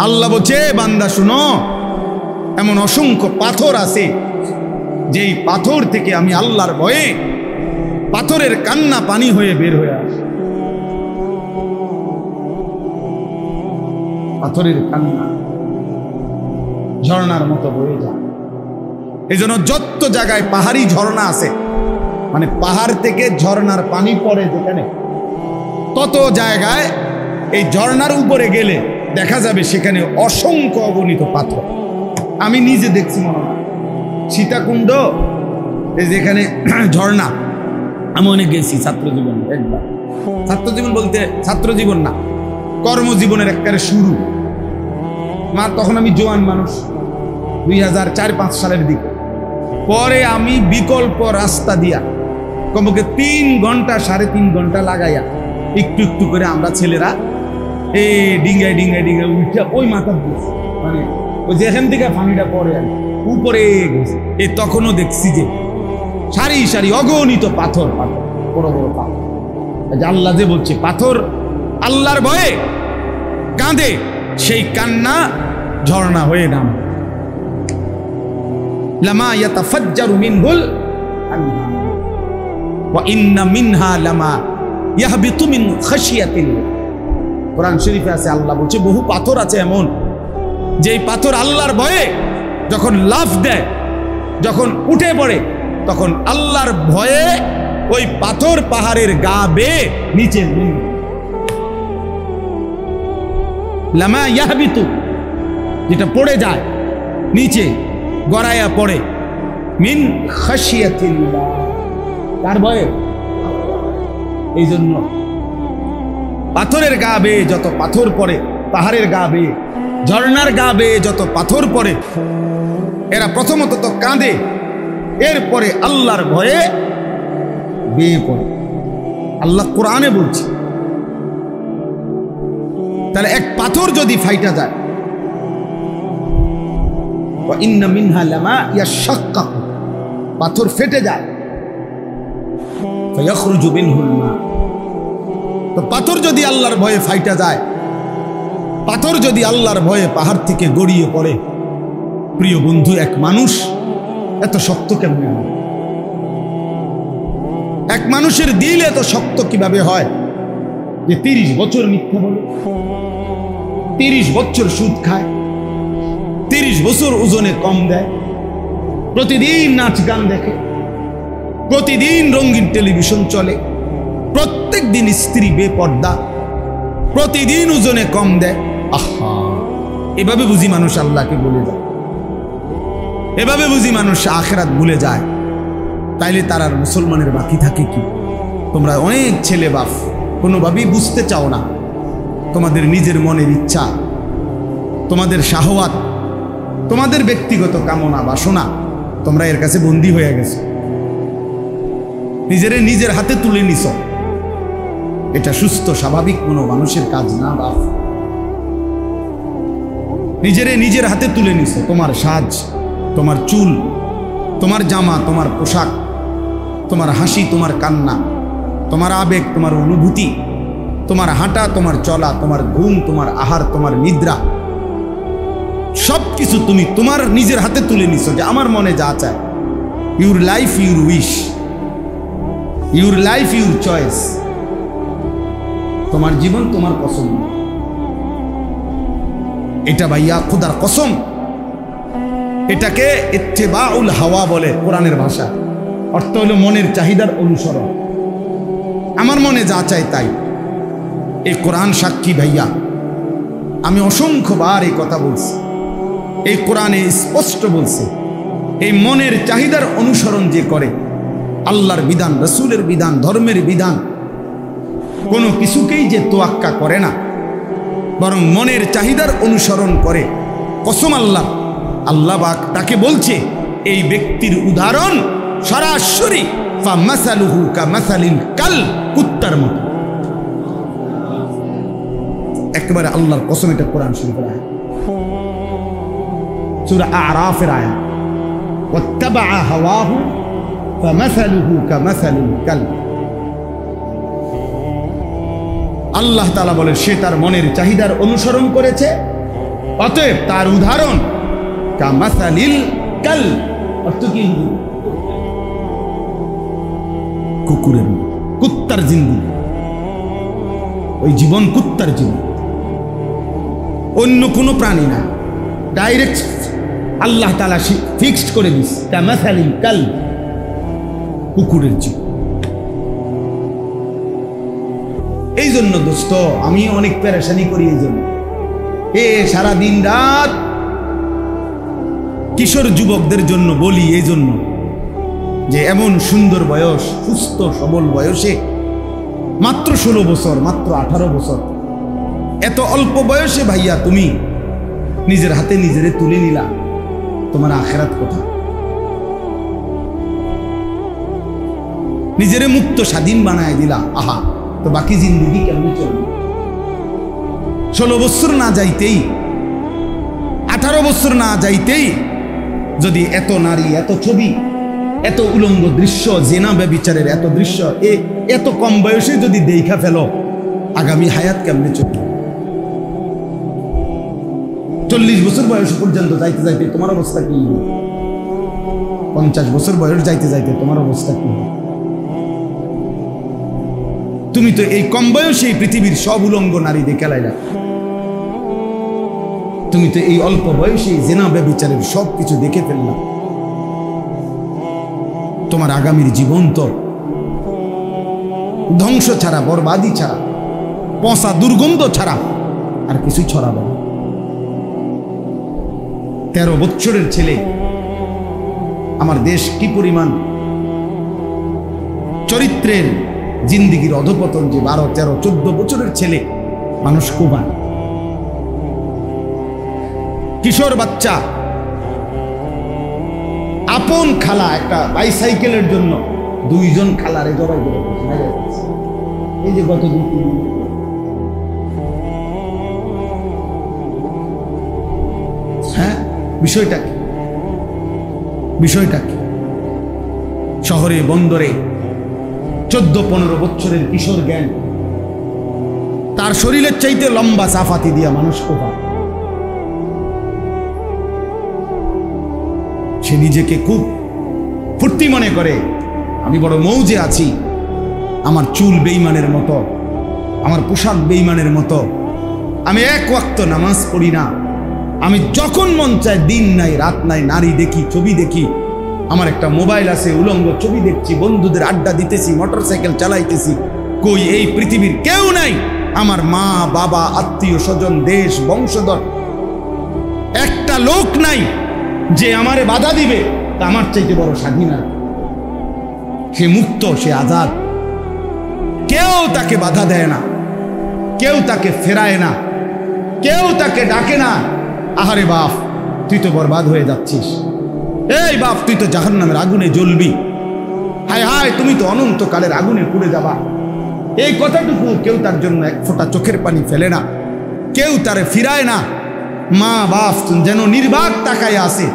আল্লাহ বলছে, বান্দা শুনো, এমন অসংখ্য পাথর আছে যেই পাথর থেকে আমি আল্লাহর ভয়ে পাথরের কান্না পানি হয়ে বের হয়ে আসে। পাথরের কান্না ঝর্ণার মতো বয়ে যায়। এই জন্য যত জায়গায় পাহাড়ি ঝর্ণা আছে, মানে পাহাড় থেকে ঝর্ণার পানি পড়ে যেখানে, তত জায়গায় এই ঝর্ণার উপরে গেলে দেখা যাবে সেখানে অসংখ্য অগণিত পাথর। আমি নিজে দেখছি, মনে হয় সীতাকুণ্ড, এই যেখানে ঝর্ণা, আমি অনেক গেছি ছাত্র জীবন। একবার ছাত্র জীবন বলতে ছাত্র জীবন না, কর্মজীবনের একবারে শুরু। তখন আমি জোয়ান মানুষ, 2004-05 সালের দিকে। পরে আমি বিকল্প রাস্তা দিয়া কমপক্ষে 3 ঘন্টা 3.5 ঘন্টা লাগাইয়া একটু একটু করে আমরা ছেলেরা এই ডিঙ্গায় ডিঙ্গায় ডিঙ্গায় উঠে ওই মাথার দিয়েছি, মানে ওই যেখান থেকে পানিটা পড়ে উপরে গেছে। এই তখনও দেখছি যে সারি সারি অগণিত পাথর, পাথর বড় বড় পাথর। আল্লাহ যে বলছে পাথর আল্লাহর ভয়ে কাঁদে, সেই কান্না ঝর্ণা হয়ে নামে। লামা ইয়াতাফাজ্জারু মিনহুল আনহার ওয়া ইন্না মিনহা লামা ইয়াহবিতু মিন খাশিয়াতিল্লাহ। কোরআন শরীফে আছে, আল্লাহ বলছে বহু পাথর আছে এমন যেই পাথর আল্লাহর ভয়ে যখন লাফ দেয়, যখন উঠে পড়ে, তখন আল্লাহর ভয়ে ওই পাথর পাহাড়ের গা বেয়ে নিচে লামা ইয়াহবিতু, যেটা পড়ে যায় নিচে গড়াইয়া পড়ে, মিন খাশিয়াতিল্লাহ, তার ভয়ে। এই জন্য পাথরের গা বেয়ে যত পাথর পড়ে, পাহাড়ের গা বেয়ে, ঝর্ণার গা বেয়ে যত পাথর পড়ে, এরা প্রথমত তো কাঁদে, এরপরে আল্লাহর ভয়ে বেয়ে পড়ে। আল্লাহ কোরআনে বলছে, তাহলে এক পাথর যদি ফাইটা যায়, ওয়া ইন্না মিনহা লামা ইয়াশাক্কাকু, পাথর ফেটে যায়, ফায়াখরুজু মিনহুল মা। তো পাথর যদি আল্লাহর ভয়ে ফাইটা যায়, পাথর যদি আল্লাহর ভয়ে পাহাড় থেকে গড়িয়ে পড়ে, প্রিয় বন্ধু, এক মানুষ এত শক্ত কেমনে হয়? এক মানুষের দিল এত শক্ত কিভাবে হয় যে 30 বছর মিথ্যা বলে, 30 বছর সুদ খায়, 30 বছর ওজনে কম দেয়, প্রতিদিন নাচ গান দেখে, প্রতিদিন রঙিন টেলিভিশন চলে, প্রত্যেক দিন স্ত্রী বেপর্দা, প্রতিদিন ওজনে কম দেয়। আহা, এভাবে বুঝি মানুষ আল্লাহকে ভুলে যায়, এভাবে বুঝি মানুষ আখিরাত ভুলে যায়। তাইলে তার আর মুসলমানের বাকি থাকে কি? তোমরা অনেক ছেলে বাপ কোনোভাবেই বুঝতে চাও না, তোমাদের নিজের মনের ইচ্ছা, তোমাদের শাহওয়াত, তোমাদের ব্যক্তিগত কামনা বাসনা, তোমরা এর কাছে বন্দী হয়ে গেছো, নিজের হাতে তুলে নিছ। এটা সুস্থ স্বাভাবিক কোনো মানুষের কাজ না বাপ। নিজের হাতে তুলে নিছ, তোমার সাজ, তোমার চুল, তোমার জামা, তোমার পোশাক, তোমার হাসি, তোমার কান্না, তোমার আবেগ, তোমার অনুভূতি, তোমার হাঁটা, তোমার চলা, তোমার ঘুম, তোমার আহার, তোমার নিদ্রা, সবকিছু তুমি তোমার নিজের হাতে তুলে নিছো যে আমার মনে যা চায়। Your life your wish, your life your choice, তোমার জীবন তোমার পছন্দ। এটা ভাইয়া খোদার কসম, এটাকে ইত্তেবাউল হাওয়া বলে কোরআনের ভাষা। অর্থ হলো মনের চাহিদার অনুসরণ, আমার মনে যা চাই তাই। এই কোরআন সাক্ষী ভাইয়া, আমি অসংখ্যবার এই কথা বলছি, এই কোরআনে স্পষ্ট বলছে, এই মনের চাহিদার অনুসরণ যে করে, আল্লাহর বিধান, রসুলের বিধান, ধর্মের বিধান, কোনো কিছুকেই যে তোয়াক্কা করে না, বরং মনের চাহিদার অনুসরণ করে, কসম আল্লাহ, আল্লাহ পাক তাকে বলছে এই ব্যক্তির উদাহরণ সরাসরি ফামাসালুহু কামাসালিল কাল, কুত্তার মতো। একেবারে আল্লাহর কসম, এটা কোরআন শরীফের আয়াত, সূরা আরাফের আয়াত। ওয়াত্তাবা হাওয়াহু ফামাসালুহু কামাসালিল কাল। আল্লাহ তাআলা বলে সে তার মনের চাহিদার অনুসরণ করেছে, অতএব তার উদাহরণ কামাসালিল কাল, অর্থ কি? কুকুরের, কুত্তার জিন্দেগি, ওই জীবন কুত্তার জীবন, অন্য কোনো প্রাণী না। ডাইরেক্ট আল্লাহ তাআলা ফিক্সড করে দিস কামাসালিল কাল, কুকুরের জীবন। এই জন্য দোস্ত আমি অনেক পেরেশানি করি, এই জন্য সারা দিন রাত কিশোর যুবকদের জন্য বলি, এই জন্য যে এমন সুন্দর বয়স, সুস্থ সবল বয়সে, মাত্র 16 বছর, মাত্র 18 বছর, এত অল্প বয়সে ভাইয়া তুমি নিজের হাতে নিজেরে তুলে নিলা, তোমার আখিরাত কোথায়? নিজেরে মুক্ত স্বাধীন বানায় দিলা, আহা, তো বাকি জিন্দগি কেমন চলবে? 16 বছর না যাইতেই, 18 বছর না যাইতেই যদি এত নারী, এত ছবি, এত উলঙ্গ দৃশ্য, জেনা ব্যভিচারের এত দৃশ্য এত কম বয়সে যদি দেখা ফেলো, আগামী হায়াত কেমনে চলবে? 40 বছর বয়স পর্যন্ত যাইতে যাইতে তোমার অবস্থা কি? 50 বছর বয়স যাইতে যাইতে তোমার অবস্থা কি? তুমি তো এই কম বয়সে পৃথিবীর সব উলঙ্গ নারী দেখে লাইলা, তুমি তো এই অল্প বয়সে জেনা ব্যভিচারের সব কিছু দেখে ফেললা। তোমার আগামীর জীবন তো ধ্বংস ছাড়া, বরবাদি ছাড়া, পচা দুর্গন্ধ ছাড়া আর কিছুই ছড়াবে না। 13 বছরের ছেলে, আমার দেশ কি পরিমাণ চরিত্রের জিন্দিগির অধপতন, যে 12, 13, 14 বছরের ছেলে মানুষ কোবান। কিশোর বাচ্চা আপন খালা একটা বাইসাইকেলের জন্য 2 জন খালারে জবাই করে দিয়েছে। এই যে গত 2-3 দিন, হ্যাঁ, বিষয়টা কি? বিষয়টা কি? শহরে বন্দরে 14-15 বছরের কিশোর জ্ঞান, তার শরীরের চাইতে লম্বা চাফাতি দিয়া মানুষ কোপা। সে নিজেকে খুব ফুর্তি মনে করে, আমি বড় মৌজে আছি, আমার চুল বেঈমানের মতো, আমার পোশাক বেঈমানের মতো, আমি এক ওয়াক্ত নামাজ পড়ি না, আমি যখন মন চায় দিন নাই রাত নাই নারী দেখি, ছবি দেখি, আমার একটা মোবাইল আছে, উলঙ্গ ছবি দেখছি, বন্ধুদের আড্ডা দিতেছি, মোটরসাইকেল চালাইতেছি। কই এই পৃথিবীর কেউ নাই, আমার মা বাবা, আত্মীয় স্বজন, দেশ, বংশধর, একটা লোক নাই যে আমারে বাধা দিবে। আমার চাইতে বড় স্বাধীন, সে মুক্ত, সে আজাদ, কেউ তাকে বাধা দেয় না, কেউ তাকে ফেরায় না, কেউ তাকে ডাকে না, আহারে বাপ তুই তো বরবাদ হয়ে যাচ্ছিস, এই বাপ তুই তো জাহান্নামের আগুনে জ্বলবি, হায় হায় তুমি তো অনন্তকালের আগুনে পুড়ে যাবা। এই কথাটুকু কেউ তার জন্য এক ফোঁটা চোখের পানি ফেলে না, কেউ তারে ফিরায় না। মা বাপ যেন নির্বাক তাকায় আছে,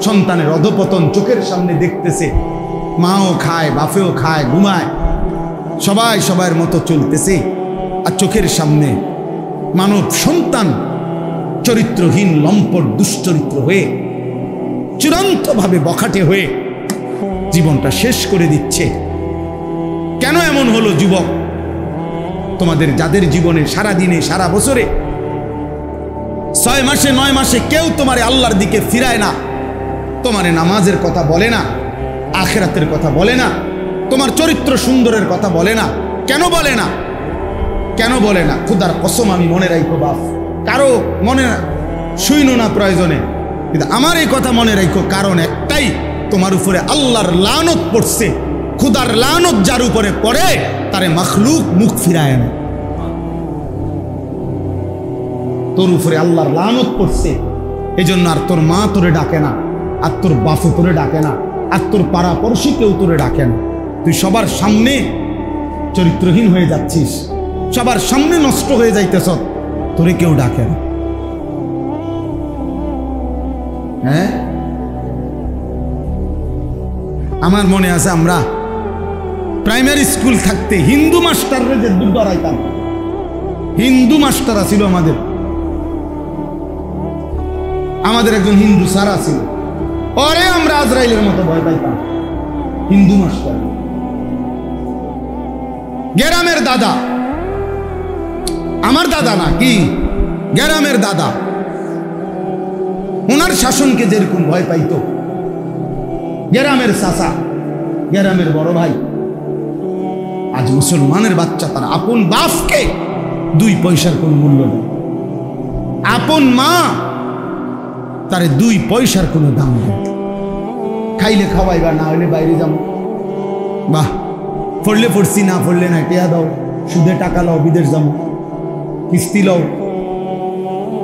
সন্তানের অধপতন চোখের সামনে দেখতেছে, মাও খায়, বাপেও খায়, ঘুমায়, সবাই সবার মতো চলতেছে, আর চোখের সামনে মানব সন্তান চরিত্রহীন, লম্পট, দুশ্চরিত্র হয়ে, চূড়ান্তভাবে বখাটে হয়ে জীবনটা শেষ করে দিচ্ছে। কেন এমন হলো যুবক? তোমাদের যাদের জীবনে সারা দিনে, সারা বছরে, 6 মাসে 9 মাসে কেউ তোমারে আল্লাহর দিকে ফিরায় না, তোমারে নামাজের কথা বলে না, আখিরাতের কথা বলে না, তোমার চরিত্র সুন্দরের কথা বলে না। কেন বলে না? কেন বলে না? খোদার কসম আমি মনে রাখবো বাপ, কারো মনে শুইনো না প্রয়োজনে, কিন্তু আমার এই কথা মনে রাখো, কারণ একটাই, তোমার উপরে আল্লাহর লানত পড়ছে। খোদার লানত যার উপরে পড়ে তারে মাখলুক মুখ ফিরায় না। তোর উপরে আল্লাহর লানত পড়ছে, এই জন্য আর তোর মা তোরে ডাকে না, আর তোর বাপু তোরে ডাকে না, আর তোর পাড়া পড়শি কেউ তোরে ডাকে না। তুই সবার সামনে চরিত্রহীন হয়ে যাচ্ছিস, সবার সামনে নষ্ট হয়ে যাইতেছ, তোরে কেউ ডাকে না। হ্যাঁ, আমার মনে আছে আমরা প্রাইমারি স্কুল থাকতে হিন্দু মাস্টাররা যে দূর ডরাইতাম, হিন্দু মাস্টার ছিল আমাদের, আমাদের একজন হিন্দু স্যার ছিল, পরে আমরা আজরাইলের মতো ভয় পাইতাম। হিন্দু মাস্টার, গ্রামের দাদা, আমার দাদা না কি, গ্রামের দাদা, ওনার শাসনকে যেরকম ভয় পাইত, গ্রামের চাচা, গ্রামের বড় ভাই, আজ মুসলমানের বাচ্চা তার আপন বাপকে 2 পয়সার কোনো মূল্য নেই, আপন মা তারে 2 পয়সার কোনো দাম নেই। খাইলে খাওয়াইবা, না হইলে বাইরে যাবো, বাহ পড়লে পড়ছি, না পড়লে না, টেয়া দাও, সুদে টাকা লও, বিদেশ যাবো, কিস্তি লও,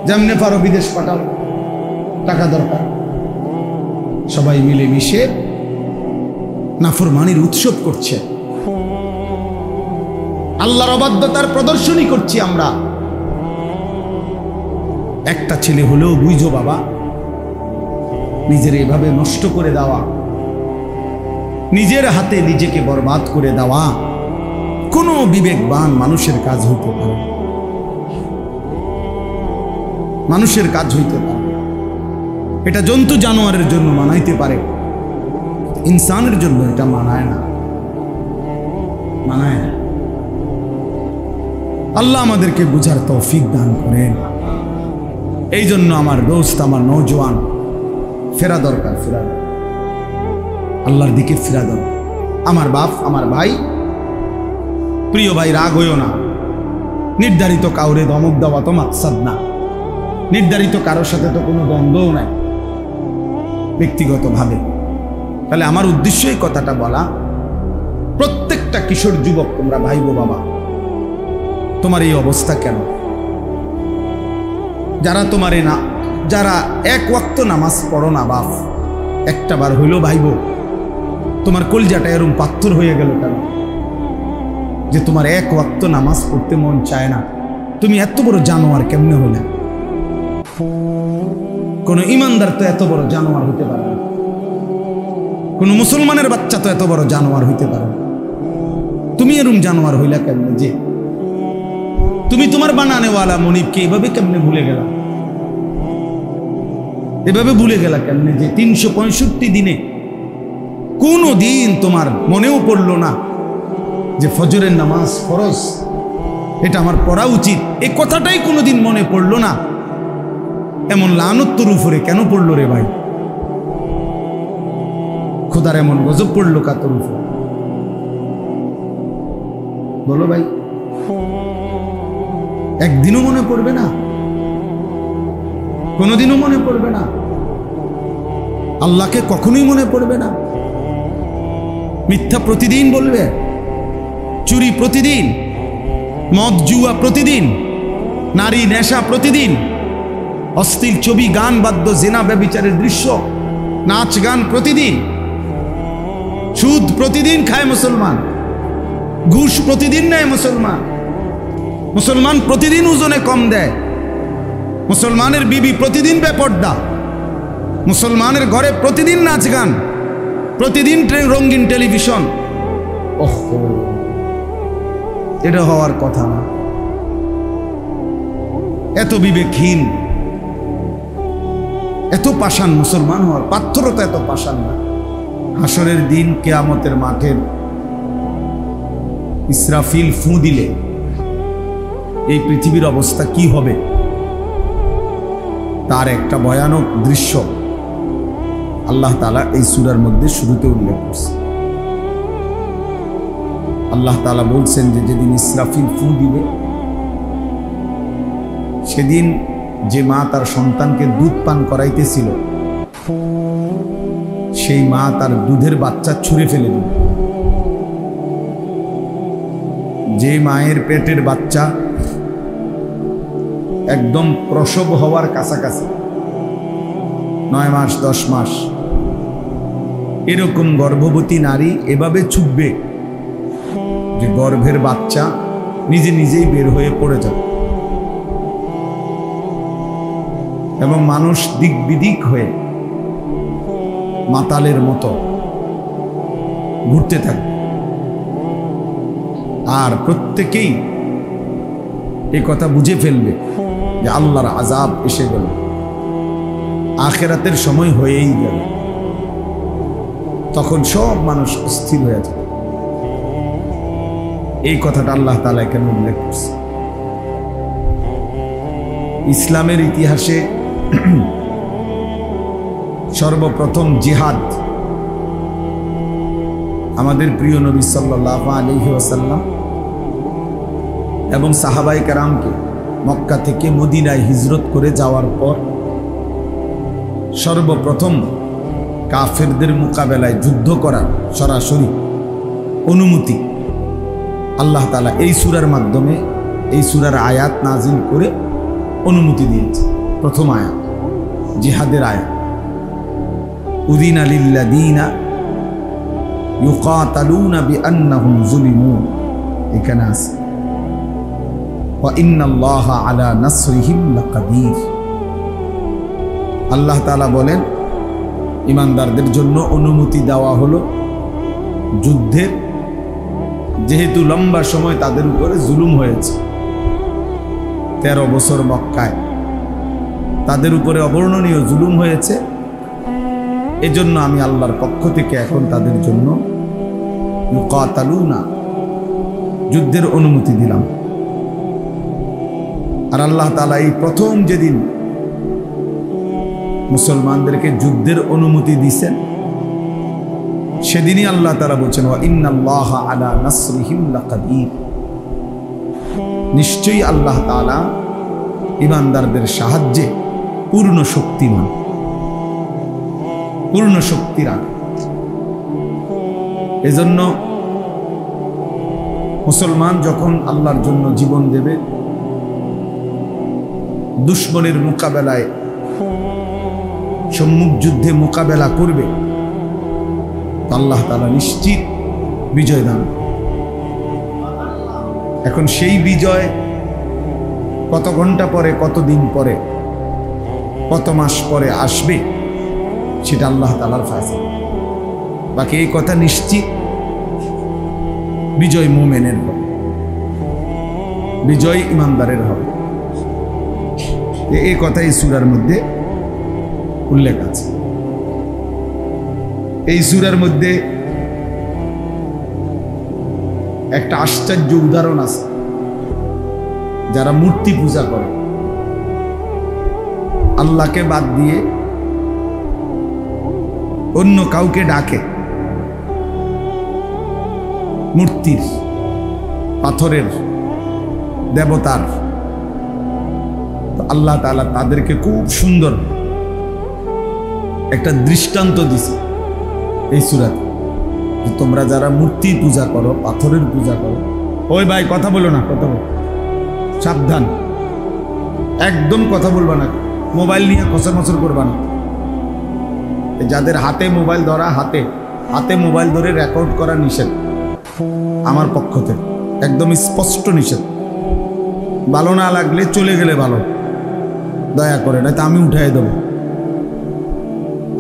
যেমনে পারো বিদেশ পাঠাও, টাকা দরকার। সবাই মিলে মিশে নাফরমানির উৎসব করছে, আল্লাহর অবাধ্যতার প্রদর্শনী করছি আমরা। একটা ছেলে হলেও বুঝো বাবা, নিজের এভাবে নষ্ট করে দেওয়া, নিজের হাতে নিজেকে বরবাদ করে দেওয়া কোনো বিবেকবান মানুষের কাজ হইতে পারে, মানুষের কাজ হইতে পারে। এটা জন্তু জানোয়ারের জন্য মানাইতে পারে, ইনসানের জন্য এটা মানায় না, মানায় না। আল্লাহ আমাদেরকে বুঝার তৌফিক দান করেন। এই জন্য আমার দোস্ত, আমার নওজোয়ান, ফেরা দরকার, ফেরা আল্লাহর দিকে ফেরা দরকার। আমার বাপ, আমার ভাই, প্রিয় ভাই, রাগ হইও না। নির্ধারিত কাউরে ধমক দেওয়া তো মাকসাদ না, নির্ধারিত কারোর সাথে তো কোনো দ্বন্দ্বও নাই ব্যক্তিগতভাবে। তাহলে আমার উদ্দেশ্য এই কথাটা বলা, প্রত্যেকটা কিশোর যুবক তোমরা ভাইবো বাবা, তোমার এই অবস্থা কেন? যারা তোমারে না, যারা 1 ওয়াক্ত নামাজ পড়ো না বাপ, একটা বার হইল ভাইবো, তোমার কলজাটা এরকম পাথর হয়ে গেল কেন যে তোমার 1 ওয়াক্ত নামাজ পড়তে মন চায় না? তুমি এত বড় জানোয়ার কেমনে হলে? কোন ইমানদার তো এত বড় জানোয়ার হইতে পারে না, কোন মুসলমানের বাচ্চা তো এত বড় জানোয়ার হইতে পারে না। তুমি এরকম জানোয়ার হইলা কেমনে যে তুমি তোমার বানানেওয়ালা মনিবকে এভাবে কেমনে ভুলে গেলা? এভাবে ভুলে গেলা কেমনে যে 365 দিনে কোনো দিন তোমার মনেও পড়লো না যে ফজরের নামাজ ফরজ, এটা আমার পড়া উচিত, এই কথাটাই কোনোদিন মনে পড়লো না? এমন লানত তোর উপরে কেন পড়লো রে ভাই? খোদার এমন গজব পড়লো কা তোর উপরে? বলো ভাই, একদিনও মনে পড়বে না? কোনোদিনও মনে পড়বে না? আল্লাহকে কখনোই মনে পড়বে না? মিথ্যা প্রতিদিন বলবে, চুরি প্রতিদিন, মদ জুয়া প্রতিদিন, নারী নেশা প্রতিদিন, অশ্লীল ছবি, গান, বাদ্য, জেনা, ব্যভিচারের দৃশ্য, নাচ গান প্রতিদিন, সুদ প্রতিদিন খায় মুসলমান, ঘুষ প্রতিদিন নেয় মুসলমান, মুসলমান প্রতিদিন ওজনে কম দেয়, মুসলমানের বিবি প্রতিদিন বেপর্দা, মুসলমানের ঘরে প্রতিদিন নাচ গান, প্রতিদিন রঙিন টেলিভিশন। ওহো, এটা হওয়ার কথা না। এত বিবেকহীন, এত পাষাণ মুসলমান হওয়ার পাথরতা এত পাষাণ না। হাসরের দিন কিয়ামতের মাঠের ইসরাফিল ফু দিলে এই পৃথিবীর অবস্থা কি হবে তার একটা ভয়ানক দৃশ্য আল্লাহ তাআলা এই সূরার মধ্যে শুরুতে উল্লেখ করছে। আল্লাহ তাআলা বলছেন যে যেদিন ইসরাফিল ফু দিবে সেদিন যে মা তার সন্তানকে দুধ পান করাইতেছিল সেই মা তার দুধের বাচ্চা ছুঁড়ে ফেলে দিবে। যে মায়ের পেটের বাচ্চা একদম প্রসব হওয়ার কাছাকাছি, 9 মাস 10 মাস, এরকম গর্ভবতী নারী এভাবে ছুটবে যে গর্ভের বাচ্চা নিজে নিজেই বের হয়ে পড়ে যাবে এবং মানুষ দিক বিদিক হয়ে মাতালের মতো ঘুরতে থাকবে। আর প্রত্যেকেই এই কথা বুঝে ফেলবে যে আল্লাহর আযাব এসে গেল, আখিরাতের সময় হয়েই গেল, তখন সব মানুষ স্থির হয়ে যাবে। এই কথাটা আল্লাহ তাআলা এখানে উল্লেখ করছে। ইসলামের ইতিহাসে সর্বপ্রথম জিহাদ আমাদের প্রিয় নবী সাল্লাল্লাহু আলাইহি ওয়াসাল্লাম এবং সাহাবায়ে কেরামকে মক্কা থেকে মদিনায় হিজরত করে যাওয়ার পর সর্বপ্রথম কাফেরদের মোকাবেলায় যুদ্ধ করার সরাসরি অনুমতি আল্লাহ তাআলা এই সূরার মাধ্যমে, এই সূরার আয়াত নাজিল করে অনুমতি দিয়েছে। প্রথম আয়াত জিহাদের আয়াত, উযিনা লিল্লাযীনা ইউকাতালুনা বিআন্নাহুম যুলিমু, এখানে আছে ওয়া ইন্নাল্লাহা আলা নাসরিহিম লাকাদির। আল্লাহ তাআলা বলেন ঈমানদারদের জন্য অনুমতি দেওয়া হলো যুদ্ধের, যেহেতু লম্বা সময় তাদের উপরে জুলুম হয়েছে। 13 বছর মক্কায় তাদের উপরে অবর্ণনীয় জুলুম হয়েছে। এজন্য আমি আল্লাহর পক্ষ থেকে এখন তাদের জন্য ইউকাতালুনা, যুদ্ধের অনুমতি দিলাম। আর আল্লাহ তাআলা এই প্রথম যেদিন মুসলমানদেরকে যুদ্ধের অনুমতি দিয়েছেন, সেদিনই আল্লাহ তাআলা বলছেন ওয়া ইন্নাল্লাহা আলা নাসরিহিম লাকাদির, নিশ্চয়ই আল্লাহ তাআলা ঈমানদারদের সাহায্যে পূর্ণ শক্তিমান, পূর্ণ শক্তি রাখে। এজন্য মুসলমান যখন আল্লাহর জন্য জীবন দেবে, দুশমনের মোকাবেলায় সম্মুখ যুদ্ধে মোকাবেলা করবে, আল্লাহ তাআলা নিশ্চিত বিজয় দান। এখন সেই বিজয় কত ঘন্টা পরে, কত দিন পরে, কত মাস পরে আসবে, সেটা আল্লাহ তাআলার ফয়সালা। বাকি এই কথা নিশ্চিত বিজয় মুমিনের হবে, বিজয় ঈমানদারের হবে। এই কথা এই সূরার মধ্যে উল্লেখ আছে। এই সূরার মধ্যে একটা আশ্চর্য উদাহরণ আছে। যারা মূর্তি পূজা করে, আল্লাহকে বাদ দিয়ে অন্য কাউকে ডাকে, মূর্তির, পাথরের, দেবতার, তো আল্লাহ তাআলা তাদেরকে খুব সুন্দর একটা দৃষ্টান্ত দিছে এই সূরাতে। তোমরা যারা মূর্তি পূজা করো, পাথরের পূজা করো, ওই ভাই কথা বলো না, কথা বলো, সাবধান, একদম কথা বলবা না, মোবাইল নিয়ে খসর করবা না। যাদের হাতে মোবাইল ধরা, হাতে হাতে মোবাইল ধরে রেকর্ড করা নিষেধ আমার পক্ষ থেকে, একদম স্পষ্ট নিষেধ। ভালো না লাগলে চলে গেলে ভালো, দয়া করে, না তো আমি উঠাই দেবো।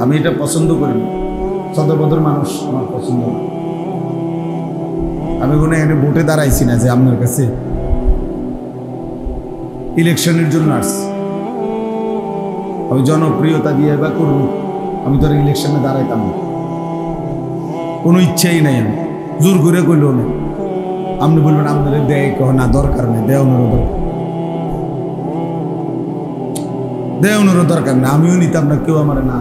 আমি এটা পছন্দ করি না, সদবদর মানুষ আমার পছন্দ না। আমি কোনো এখানে ভোটে দাঁড়াইছি না যে আপনার কাছে ইলেকশনের জন্য আসছি, আমি জনপ্রিয়তা দিয়ে বা করবো, আমি তো ইলেকশনে দাঁড়াইতাম না, কোনো ইচ্ছাই নাই। আমি জোর করে কইলেও না। আপনি বলবেন আপনাদের দেয়, কহ না, দরকার নেই, দেওয়ানোরও দরকার, দেওয়ানোরও দরকার নেই, আমিও নিতাম না, কেউ আমার না।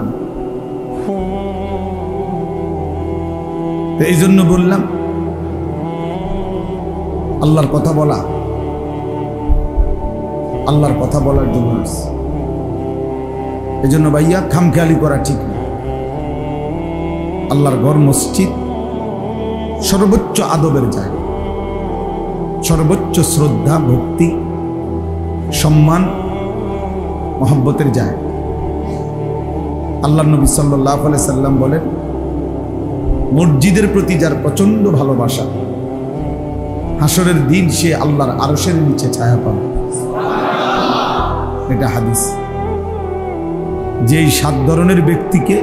এই জন্য বললাম আল্লাহর কথা বলা, আল্লাহর কথা বলার জন্য আসছে। এই জন্য ভাইয়া খামখেয়ালি করা ঠিক না। আল্লাহর ঘর মসজিদ সর্বোচ্চ আদবের জায়গা, সর্বোচ্চ শ্রদ্ধা, ভক্তি, সম্মান, মহব্বতের জায়গা। আল্লাহর নবী সাল্লাল্লাহু আলাইহি সাল্লাম বলেন, মসজিদের প্রতি যার প্রচন্ড ভালোবাসা, হাসরের দিন সে আল্লাহর আরশের নিচে ছায়া পাবে। এটা হাদিস। যেই 7 ধরনের ব্যক্তিকে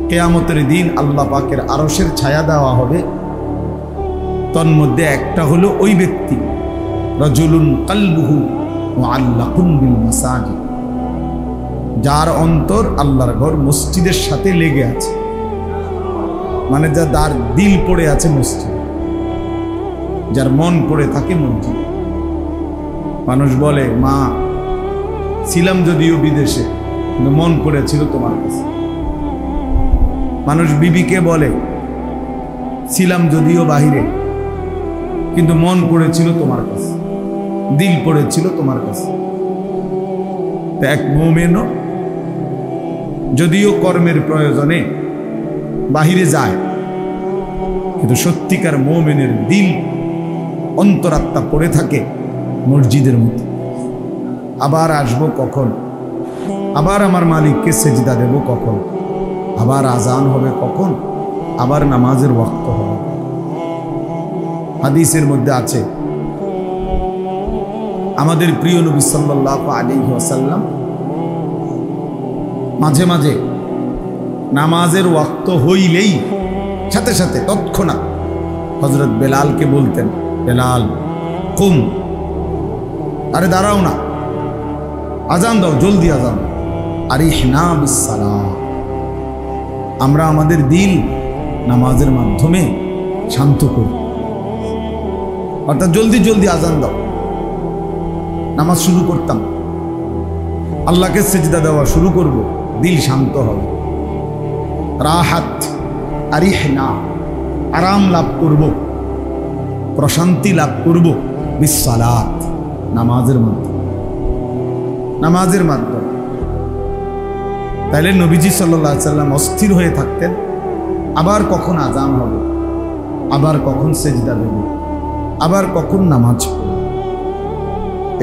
কিয়ামতের দিন আল্লাহ পাকের আরশের ছায়া দেওয়া হবে, তন্মধ্যে একটা হলো ওই ব্যক্তি, রাজুলুন কলবুহু মুআল্লাকুন বিল মাসাজিদ, যার অন্তর আল্লাহর ঘর মসজিদের সাথে লেগে আছে, মানে যার দিল পড়ে আছে মসজিদ, যার মন পড়ে থাকে মসজিদ। মানুষ বলে, মা ছিলাম যদিও বিদেশে, কিন্তু মন পড়েছিল তোমার কাছে। মানুষ বিবিকে বলে, ছিলাম যদিও বাহিরে, কিন্তু মন পড়েছিল তোমার কাছে, দিল পড়েছিল তোমার কাছে। এক মুমিনও যদিও কর্মের প্রয়োজনে বাহিরে যায়, কিন্তু সত্যিকার মুমিনের দিল অন্তরাত্মা পড়ে থাকে মসজিদের মধ্যে। আবার আসবো কখন, আবার আমার মালিককে সেজদা দেব কখন, আবার আজান হবে কখন, আবার নামাজের ওয়াক্ত হবে। হাদিসের মধ্যে আছে, আমাদের প্রিয় নবী সাল্লাল্লাহু আলাইহি ওয়াসাল্লাম মাঝে মাঝে নামাজের ওয়াক্ত হইলেই সাথে সাথে তৎক্ষণাৎ হযরত বেলালকে বলতেন, বেলাল কুম, আরে দাঁড়াও না, আজান দাও, জলদি আজান। আরিহনা বিসসালাহ, আমরা আমাদের দিল নামাজের মাধ্যমে শান্ত করি, অর্থাৎ জলদি জলদি আজান দাও। নামাজ শুরু করতাম, আল্লাহকে সেজদা দেওয়া শুরু করব, দিল শান্ত হবে। রাহাত, আরিহনা, আরাম লাভ করব, প্রশান্তি লাভ করব বিসসালাত, নামাজের মাধ্যমে, নামাজের মাধ্যমে। তাইলে নবীজি সাল্লাল্লাহু আলাইহি সাল্লাম অস্থির হয়ে থাকতেন, আবার কখন আজান হবে, আবার কখন সেজদা দেব, আবার কখন নামাজ পড়ব।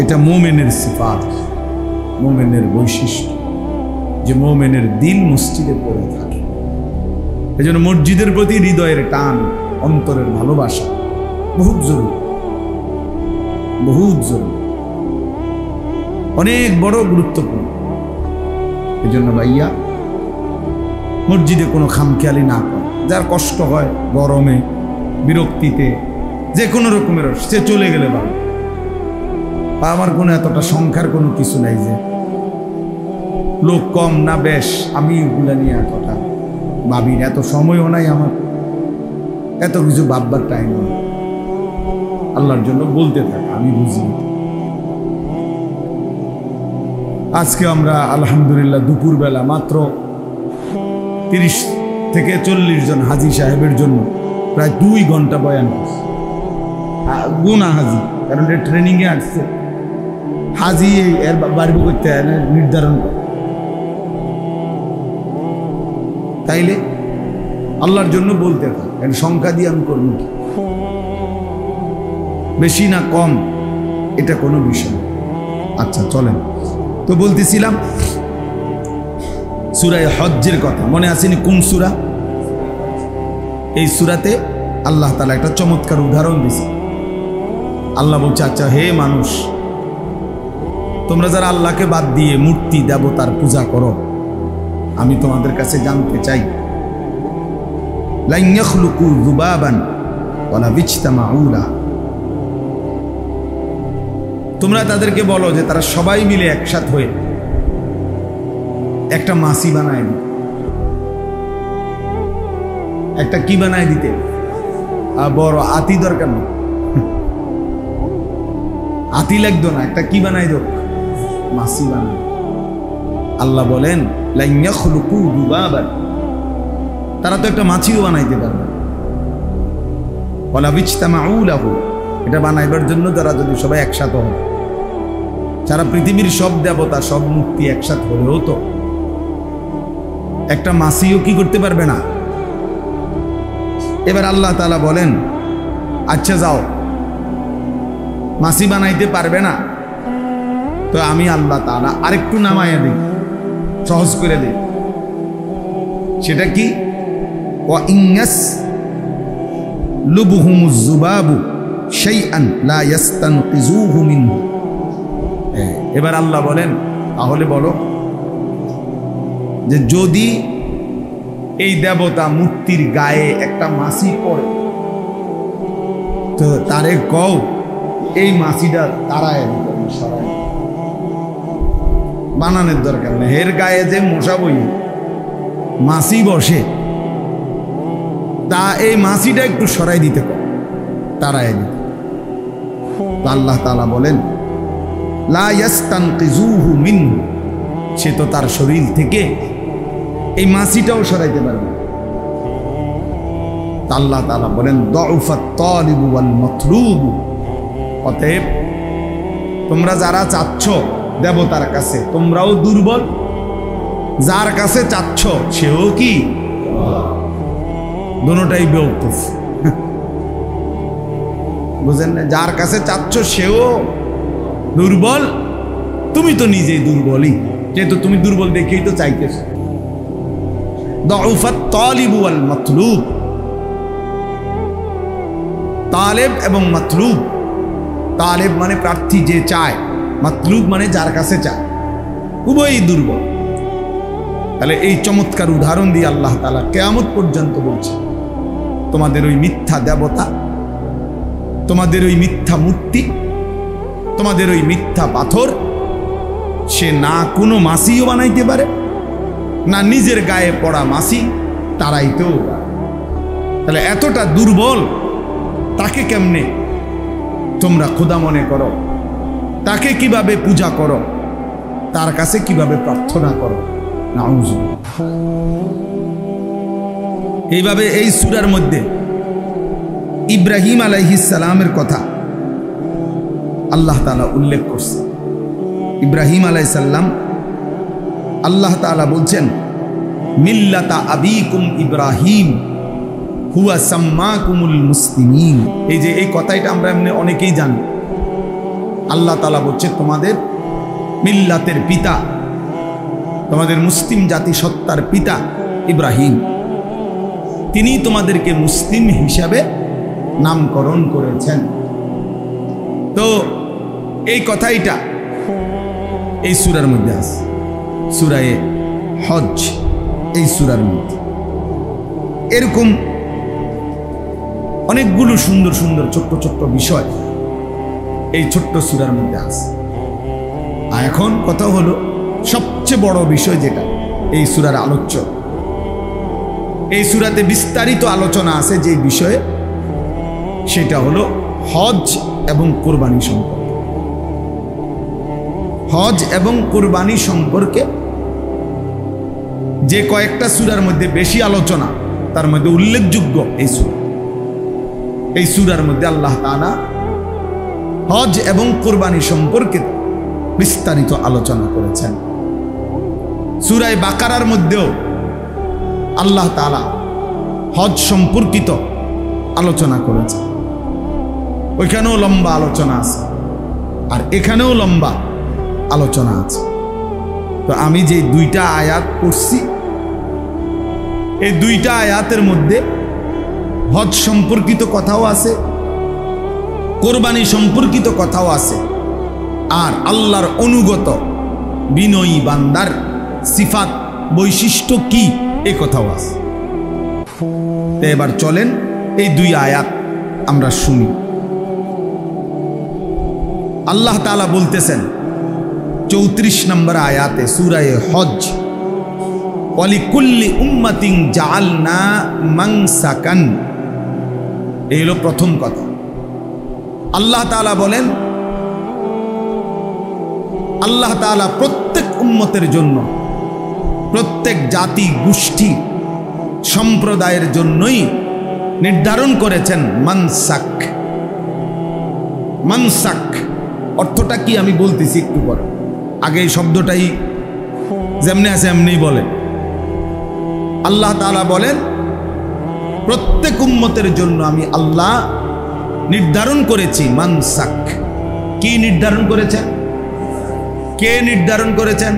এটা মুমিনের সিফাত, মুমিনের বৈশিষ্ট্য, যে মুমিনের দিল মসজিদে পড়ে থাকে। এই জন্য মসজিদের প্রতি হৃদয়ের টান, অন্তরের ভালোবাসা বহুত জরুরি, বহুত জরুরি, অনেক বড় গুরুত্বপূর্ণ। এই জন্য ভাইয়া মসজিদে কোনো খামখেয়ালি না করে। যার কষ্ট হয় গরমে, বিরক্তিতে, যে কোনো রকমের, সে চলে গেলে ভালো। আমার কোনো এতটা সংখ্যার কোনো কিছু নাই, যে লোক কম না বেশ, আমি এগুলা নিয়ে এতটা ভাবি, এত সময়ও নাই আমার, এত কিছু ভাববার টাইম নেই। আল্লাহর জন্য বলতে থাকা, আমি বুঝি। আজকে আমরা আলহামদুলিল্লাহ দুপুরবেলা মাত্র 30 থেকে 40 জন হাজি সাহেবের জন্য প্রায় 2 ঘন্টা বয়ান করছি। গুনা হাজি, কারণ ট্রেনিংয়ে আসছে হাজি, এর বাড়ি করতে নির্ধারণ করে। তাইলে আল্লাহর জন্য বলতে থাক, এর সংখ্যা দিয়ে আমি করবো কি, বেশি না কম এটা কোনো বিষয়। আচ্ছা চলেন, তো বলতেছিলাম সূরা হজ্জের কথা, মনে আসেনি কোন সূরা? এই সূরাতে আল্লাহ তাআলা একটা চমৎকার উদাহরণ দিয়েছে। আল্লাহ বলছে, আচ্ছা হে মানুষ, তোমরা যারা আল্লাহকে বাদ দিয়ে মূর্তি দেবতার পূজা করো, আমি তোমাদের কাছে জানতে চাই, লা ইয়াখলুকু যুবাবান ওয়ালা বিজতামাউ লাহু, তোমরা তাদেরকে বলো যে তারা সবাই মিলে একসাথে হয়ে একটা মাছি বানায় দিতে, একটা কি বানায় দিতে, বড় আতি দরকার না, আতি লাগতো না, একটা কি বানাই দো, মাছি বানায়। আল্লাহ বলেন লা ইয়াখলুকু যুবাবান, তারা তো একটা মাছিও বানাইতে পারবে। ওয়ালা বিজতামাউ লাহু, এটা বানাইবার জন্য যারা যদি সবাই একসাথে হয়, সারা পৃথিবীর সব দেবতা সব মূর্তি একসাথে হলেও তো একটা মাছিও কি করতে পারবে না। এবার আল্লাহ তাআলা বলেন, আচ্ছা যাও, মাছি বানাইতে পারবে না, তো আমি আল্লাহ তাআলা আরেকটু নামাইয়া দিই, সহজ করে দিই। সেটা কি? ওয়া ইন্নাস লুবহুমুজ যুবাবু শাইআন লা ইয়াস্তানকিযুহু মিনহু। এবার আল্লাহ বলেন, তাহলে বলো যে যদি এই দেবতা মূর্তির গায়ে একটা মাছি পড়ে, তো তারে কও এই মাছিটা তারায় দিতে, সরায়। বানানোর দরকার নেই। হের গায়ে যে মশা বই মাছি বসে, তা এই মাছিটা একটু সরাই দিতে কর, তারাই দিতে। আল্লাহ তাআলা বলেন লা ইয়াস্তানকিজুহু মিনহু, সে তো তার শরীর থেকে এই মাছিটাও সরাইতে পারবে। আল্লাহ তাআলা বলেন দুফাত তালিবু ওয়াল মাতলুব, অতএব তোমরা যারা চাচ্ছ দেবতার কাছে, তোমরাও দুর্বল, যার কাছে চাচ্ছ সেও কি দুটোটাই বেওকুফ। বুঝেন না? যার কাছে চাচ্ছ সেও দুর্বল, তুমি তো নিজেই দুর্বলই, যেহেতু তুমি দুর্বল দেখেই তো চাইতেছ। দুফাত তালিবু ওয়াল মাতলুব, তালেব এবং মাতলুব। তালেব মানে প্রার্থী, যে চায়, মাতলুব মানে যার কাছে চায়, উভয়ই দুর্বল। তাহলে এই চমৎকার উদাহরণ দিয়ে আল্লাহ তাআলা কিয়ামত পর্যন্ত বলছে, তোমাদের ওই মিথ্যা দেবতা, তোমাদের ওই মিথ্যা মূর্তি, তোমাদের ওই মিথ্যা পাথর, সে না কোনো মাছিও বানাইতে পারে, না নিজের গায়ে পড়া মাছি তারাইতেও পারে। তাহলে এতটা দুর্বল, তাকে কেমনে তোমরা খোদা মনে করো? তাকে কিভাবে পূজা করো? তার কাছে কিভাবে প্রার্থনা করো? নাউযুবিল্লাহ। এইভাবে এই সূরার মধ্যে ইব্রাহিম আলাইহিস সালামের কথা আল্লাহ তাআলা উল্লেখ করছে। ইব্রাহিম আলাইহিস সালাম, আল্লাহ তাআলা বলছেন মিল্লাতা আবিকুম ইব্রাহিম হুয়া সাম্মাকুমুল মুসলিমিন। এই যে এই কথাটা আমরা এমনি অনেকেই জানি। আল্লাহ তাআলা বলছে তোমাদের মিল্লাতের পিতা, তোমাদের মুসলিম জাতি সত্তার পিতা ইব্রাহিম, তিনি তোমাদেরকে মুসলিম হিসাবে নামকরণ করেছেন। তো এই কথাইটা এই সূরার মধ্যে আছে, সূরা হজ, এই সূরার মধ্যে। এরকম অনেকগুলো সুন্দর সুন্দর ছোট্ট ছোট্ট বিষয় এই ছোট্ট সূরার মধ্যে আছে। আর এখন কথা হলো সবচেয়ে বড় বিষয়, যেটা এই সূরার আলোচ্য। এই সূরাতে বিস্তারিত আলোচনা আছে যে বিষয়ে, সেটা হলো হজ এবং কুরবানি সম্পর্কে। হজ এবং কুরবানি সম্পর্কে যে কয়েকটা সূরার মধ্যে বেশি আলোচনা, তার মধ্যে উল্লেখযোগ্য এই সূরা। এই সূরার মধ্যে আল্লাহ তাআলা হজ এবং কুরবানি সম্পর্কে বিস্তারিত আলোচনা করেছেন। সূরা বাকারার মধ্যেও আল্লাহ তাআলা হজ সম্পর্কিত আলোচনা করেছেন। ওইখানেও লম্বা আলোচনা আছে, আর এখানেও লম্বা আলোচনা আছে। তো আমি যে দুইটা আয়াত পড়ছি, এই দুইটা আয়াতের মধ্যে হজ সম্পর্কিত কথাও আছে, কোরবানি সম্পর্কিত কথাও আছে, আর আল্লাহর অনুগত বিনয়ী বান্দার সিফাত বৈশিষ্ট্য কি এ কথাও আছে। এবার চলেন এই দুই আয়াত আমরা শুনি। আল্লাহ তাআলা বলতেছেন 34 নম্বর আয়াতে সূরা হজ, ওয়ালিকুল্লি উম্মাতিন জাআলনা মানসাকান। এই হলো প্রথম কথা। আল্লাহ তাআলা বলেন, আল্লাহ তাআলা প্রত্যেক উম্মতের জন্য, প্রত্যেক জাতি গোষ্ঠী সম্প্রদায়ের জন্যই নির্ধারণ করেছেন মানসাক। মানসাক অর্থটা কি আমি বলতেছি একটু পরে, আগে এই শব্দটাই যেমনি আছে এমনি বলেন। আল্লাহ তাআলা বলেন প্রত্যেক উম্মতের জন্য আমি আল্লাহ নির্ধারণ করেছি মানসাক। কি নির্ধারণ করেছেন? কে নির্ধারণ করেছেন?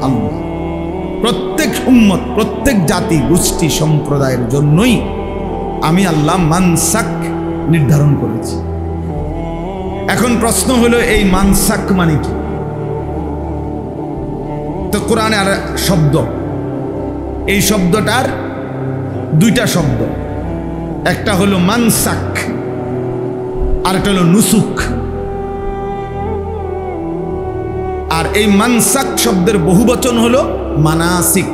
আল্লাহ। প্রত্যেক উম্মত, প্রত্যেক জাতি গোষ্ঠী সম্প্রদায়ের জন্যই আমি আল্লাহ মানসাক নির্ধারণ করেছি। এখন প্রশ্ন হলো এই মানসাক মানে কি? তো কোরআনে আর শব্দ, এই শব্দটার দুইটা শব্দ, একটা হলো মানসাক আর একটা হলো নুসুক। আর এই মানসাক শব্দের বহুবচন হলো মানাসিক।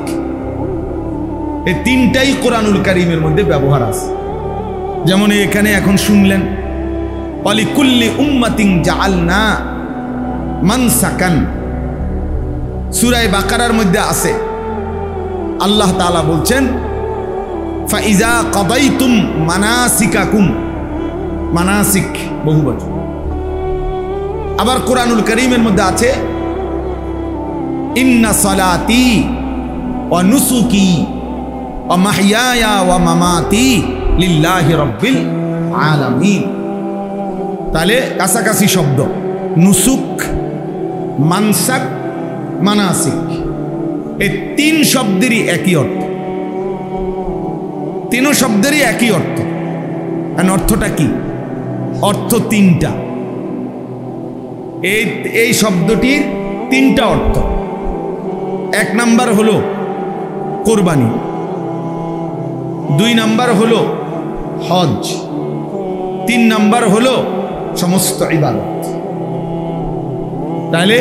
এই তিনটাই কোরআনুল কারীমের মধ্যে ব্যবহার আছে। যেমন এখানে এখন শুনলেন ওয়ালিকুল্লি উম্মাতিন জাআলনা মানসাকান, সূরা বাকারার মধ্যে আছে। আল্লাহ তাআলা বলছেন ফাইজা কাদাইতুম মানাসিকাকুম, মানাসিক বহুবচন। আবার কোরআনুল কারীমের মধ্যে আছে ইন্না সালাতি ওয়া নুসুকি ওয়া মাহইয়ায়া ওয়া মামাতি লিল্লাহি রাব্বিল আলামিন। তাহলে কাছাকাছি শব্দ, নুসুক, মানসাক, মানাসিক, এই তিন শব্দেরই একই অর্থ, তিন শব্দেরই একই অর্থ। অর্থটা কি? অর্থ তিনটা। এই শব্দটির তিনটা অর্থ। এক নাম্বার হলো কোরবানি, দুই নাম্বার হলো হজ, তিন নাম্বার হলো সমস্ত ইবাদত। তাহলে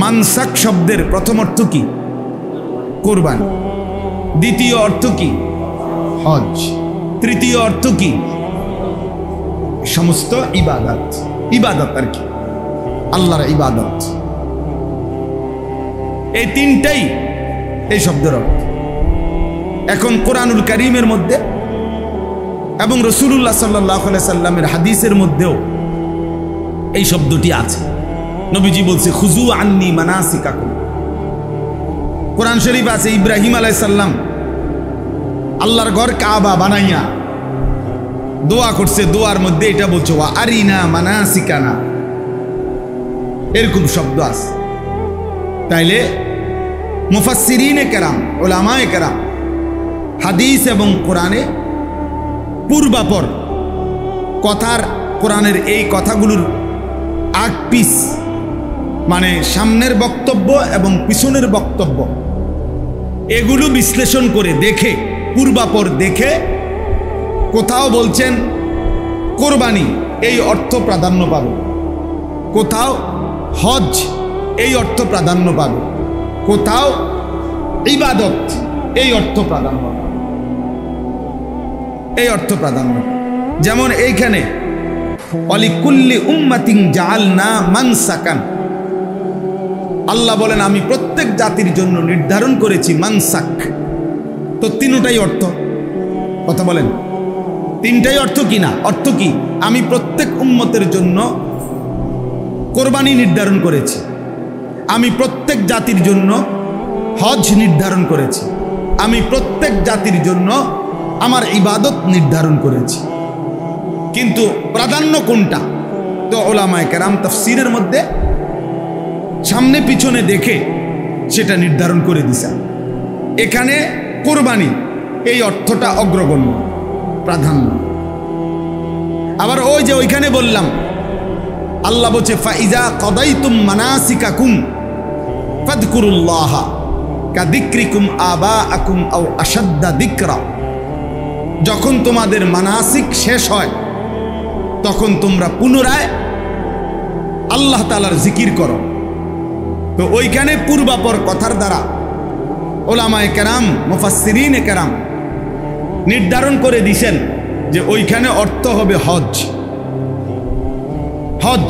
মানসাক শব্দের প্রথম অর্থ কি? কোরবানি। দ্বিতীয় অর্থ কি? হজ। তৃতীয় অর্থ কি? সমস্ত ইবাদত। ইবাদত আর কি? আল্লাহর ইবাদত। এই তিনটাই এই শব্দের অর্থ। এখন কোরআনুল কারীমের মধ্যে এবং রাসূলুল্লাহ সাল্লাল্লাহু আলাইহি সাল্লামের হাদিসের মধ্যেও এই শব্দটি আছে। নবীজি বলছে খুযু আন্নী মানাসিকাকুম। কোরআন শরীফ আছে ইব্রাহিম আলাইহিস সালাম আল্লাহর ঘর কাবা বানাইয়া দোয়া করছে, দোয়ার মধ্যে এটা বলছে ওয়া আরিনা মানাসিকানা, এরকম শব্দ আছে। তাইলে মুফাসসিরিনে কেরাম, উলামায়ে কেরাম হাদিস এবং কোরআনে পূর্বাপর কথার, কোরআনের এই কথাগুলোর আগ পিস মানে সামনের বক্তব্য এবং পিছনের বক্তব্য, এগুলো বিশ্লেষণ করে দেখে, পূর্বাপর দেখে কোথাও বলছেন কোরবানি এই অর্থ প্রাধান্য পাবে, কোথাও হজ এই অর্থ প্রাধান্য পাবে, কোথাও ইবাদত এই অর্থ প্রাধান্য পাবে, এই অর্থ প্রাধান্য। যেমন এইখানে ওয়ালিকুল্লি উম্মাতিন জাআলনা মানসাকান, আল্লাহ বলেন আমি প্রত্যেক জাতির জন্য নির্ধারণ করেছি মানসাক। তো তিনটাই অর্থ, কথা বলেন, তিনটাই অর্থ কি না? অর্থ কি? আমি প্রত্যেক উম্মতের জন্য কোরবানি নির্ধারণ করেছি, আমি প্রত্যেক জাতির জন্য হজ নির্ধারণ করেছি, আমি প্রত্যেক জাতির জন্য আমার ইবাদত নির্ধারণ করেছি। কিন্তু প্রাধান্য কোনটা? তো উলামায়ে কেরাম তাফসীরের মধ্যে সামনে পিছনে দেখে সেটা নির্ধারণ করে দিছেন। এখানে কোরবানি এই অর্থটা অগ্রগণ্য, প্রাধান্য। আবার ওই যে ওইখানে বললাম আল্লাহ বলছে ফাইজা কাদাইতুম মানাসিকাকুম ফাযকুরুল্লাহা কাযিকরিকুম আবাআকুম আও আশাদ্দা যিকরা, যখন তোমাদের মানাসিক শেষ হয় তখন তোমরা পুনরায় আল্লাহ তাআলার জিকির করো। তো ওইখানে পূর্বাপর কথার দ্বারা উলামায়ে কেরাম, মুফাসসিরিনে কেরাম নির্ধারণ করে দিয়েছেন যে ওইখানে অর্থ হবে হজ। হজ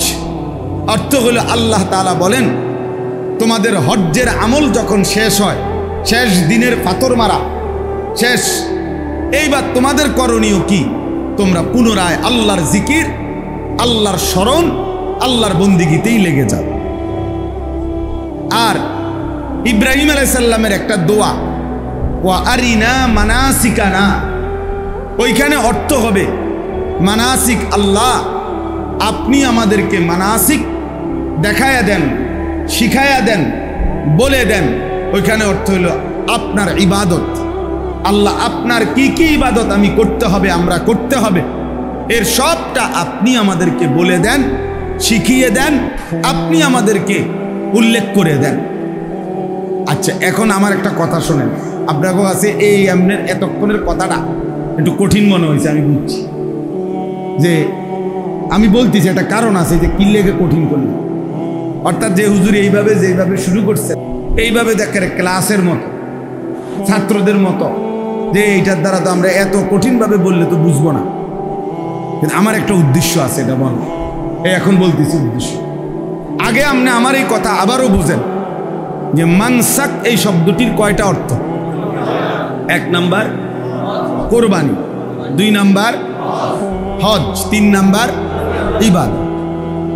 অর্থ হলো আল্লাহ তাআলা বলেন তোমাদের হজ্জের আমল যখন শেষ হয়, শেষ দিনের পাথর মারা শেষ, এইবার তোমাদের করণীয় কি? তোমরা পুনরায় আল্লাহর জিকির, আল্লাহর স্মরণ, আল্লাহর বন্দিগিতেই লেগে যাও। আর ইব্রাহিম আলাইহিস সালামের একটা দোয়া ওয়া আরিনা মানাসিকানা, ওইখানে অর্থ হবে মানাসিক, আল্লাহ আপনি আমাদেরকে মানাসিক দেখায়া দেন, শিখায়া দেন, বলে দেন। ওইখানে অর্থ হলো আপনার ইবাদত, আল্লাহ আপনার কি কি ইবাদত আমি করতে হবে, আমরা করতে হবে, এর সবটা আপনি আমাদেরকে বলে দেন, শিখিয়ে দেন, আপনি আমাদেরকে উল্লেখ করে দেন। আচ্ছা, এখন আমার একটা কথা শোনেন, আপনাকেও আছে এই এমনের এতক্ষণের কথাটা একটু কঠিন মনে হয়েছে, আমি বুঝছি যে আমি বলতেছি একটা কারণ আছে যে কি লেগে কঠিন করলাম। অর্থাৎ যে হুজুর এইভাবে যেভাবে শুরু করছে, এইভাবে দেখে ক্লাসের মতো ছাত্রদের মতো, যে এইটার দ্বারা তো আমরা এত কঠিনভাবে বললে তো বুঝবো না, কিন্তু আমার একটা উদ্দেশ্য আছে, এটা বল এখন বলতেছি উদ্দেশ্য। আগে আপনি আমার এই কথা আবারও বুঝেন যে মানসাক এই শব্দটির কয়টা অর্থ? 1 নাম্বার কোরবানি, 2 নাম্বার হজ, 3 নাম্বার ইবাদত।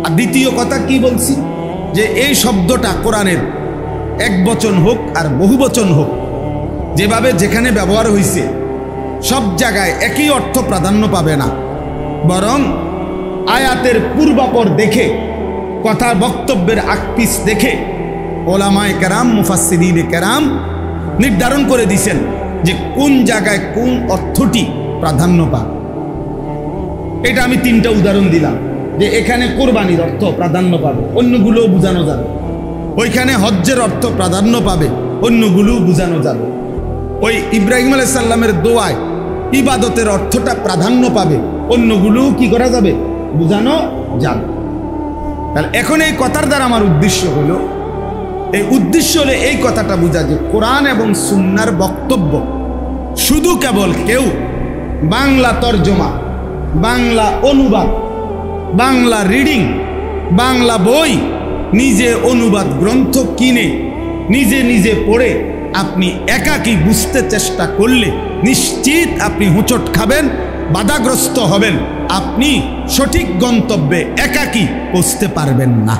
আর দ্বিতীয় কথা কি বলছি, যে এই শব্দটা কোরআনের এক বচন হোক আর বহু বচন হোক, যেভাবে যেখানে ব্যবহার হয়েছে সব জায়গায় একই অর্থ প্রাধান্য পাবে না, বরং আয়াতের পূর্বাপর দেখে, কথা বক্তব্যের আকপিস দেখে ওলামায়ে কেরাম, মুফাসসিরিনে কেরাম নির্ধারণ করে দিয়েছেন যে কোন জায়গায় কোন অর্থটি প্রাধান্য পায়। এটা আমি 3টা উদাহরণ দিলাম, যে এখানে কোরবানির অর্থ প্রাধান্য পাবে, অন্যগুলোও বোঝানো যাবে। ওইখানে হজ্জের অর্থ প্রাধান্য পাবে, অন্যগুলোও বোঝানো যাবে। ওই ইব্রাহিম আলাইহিস সালামের দোয়ায় ইবাদতের অর্থটা প্রাধান্য পাবে, অন্যগুলোও কি করা যাবে? বোঝানো যাবে। তাহলে এখন এই কথার দ্বারা আমার উদ্দেশ্য হলো, এই উদ্দেশ্য হলো এই কথাটা বোঝা যে কোরআন এবং সুন্নাহর বক্তব্য শুধু কেবল কেউ বাংলা তর্জমা, বাংলা অনুবাদ, বাংলা রিডিং, বাংলা বই, নিজে অনুবাদ গ্রন্থ কিনে নিজে নিজে পড়ে আপনি একাকী বুঝতে চেষ্টা করলে নিশ্চিত আপনি হোঁচট খাবেন, বাধাগ্রস্ত হবেন, আপনি সঠিক গন্তব্যে একাকী পৌঁছতে পারবেন না।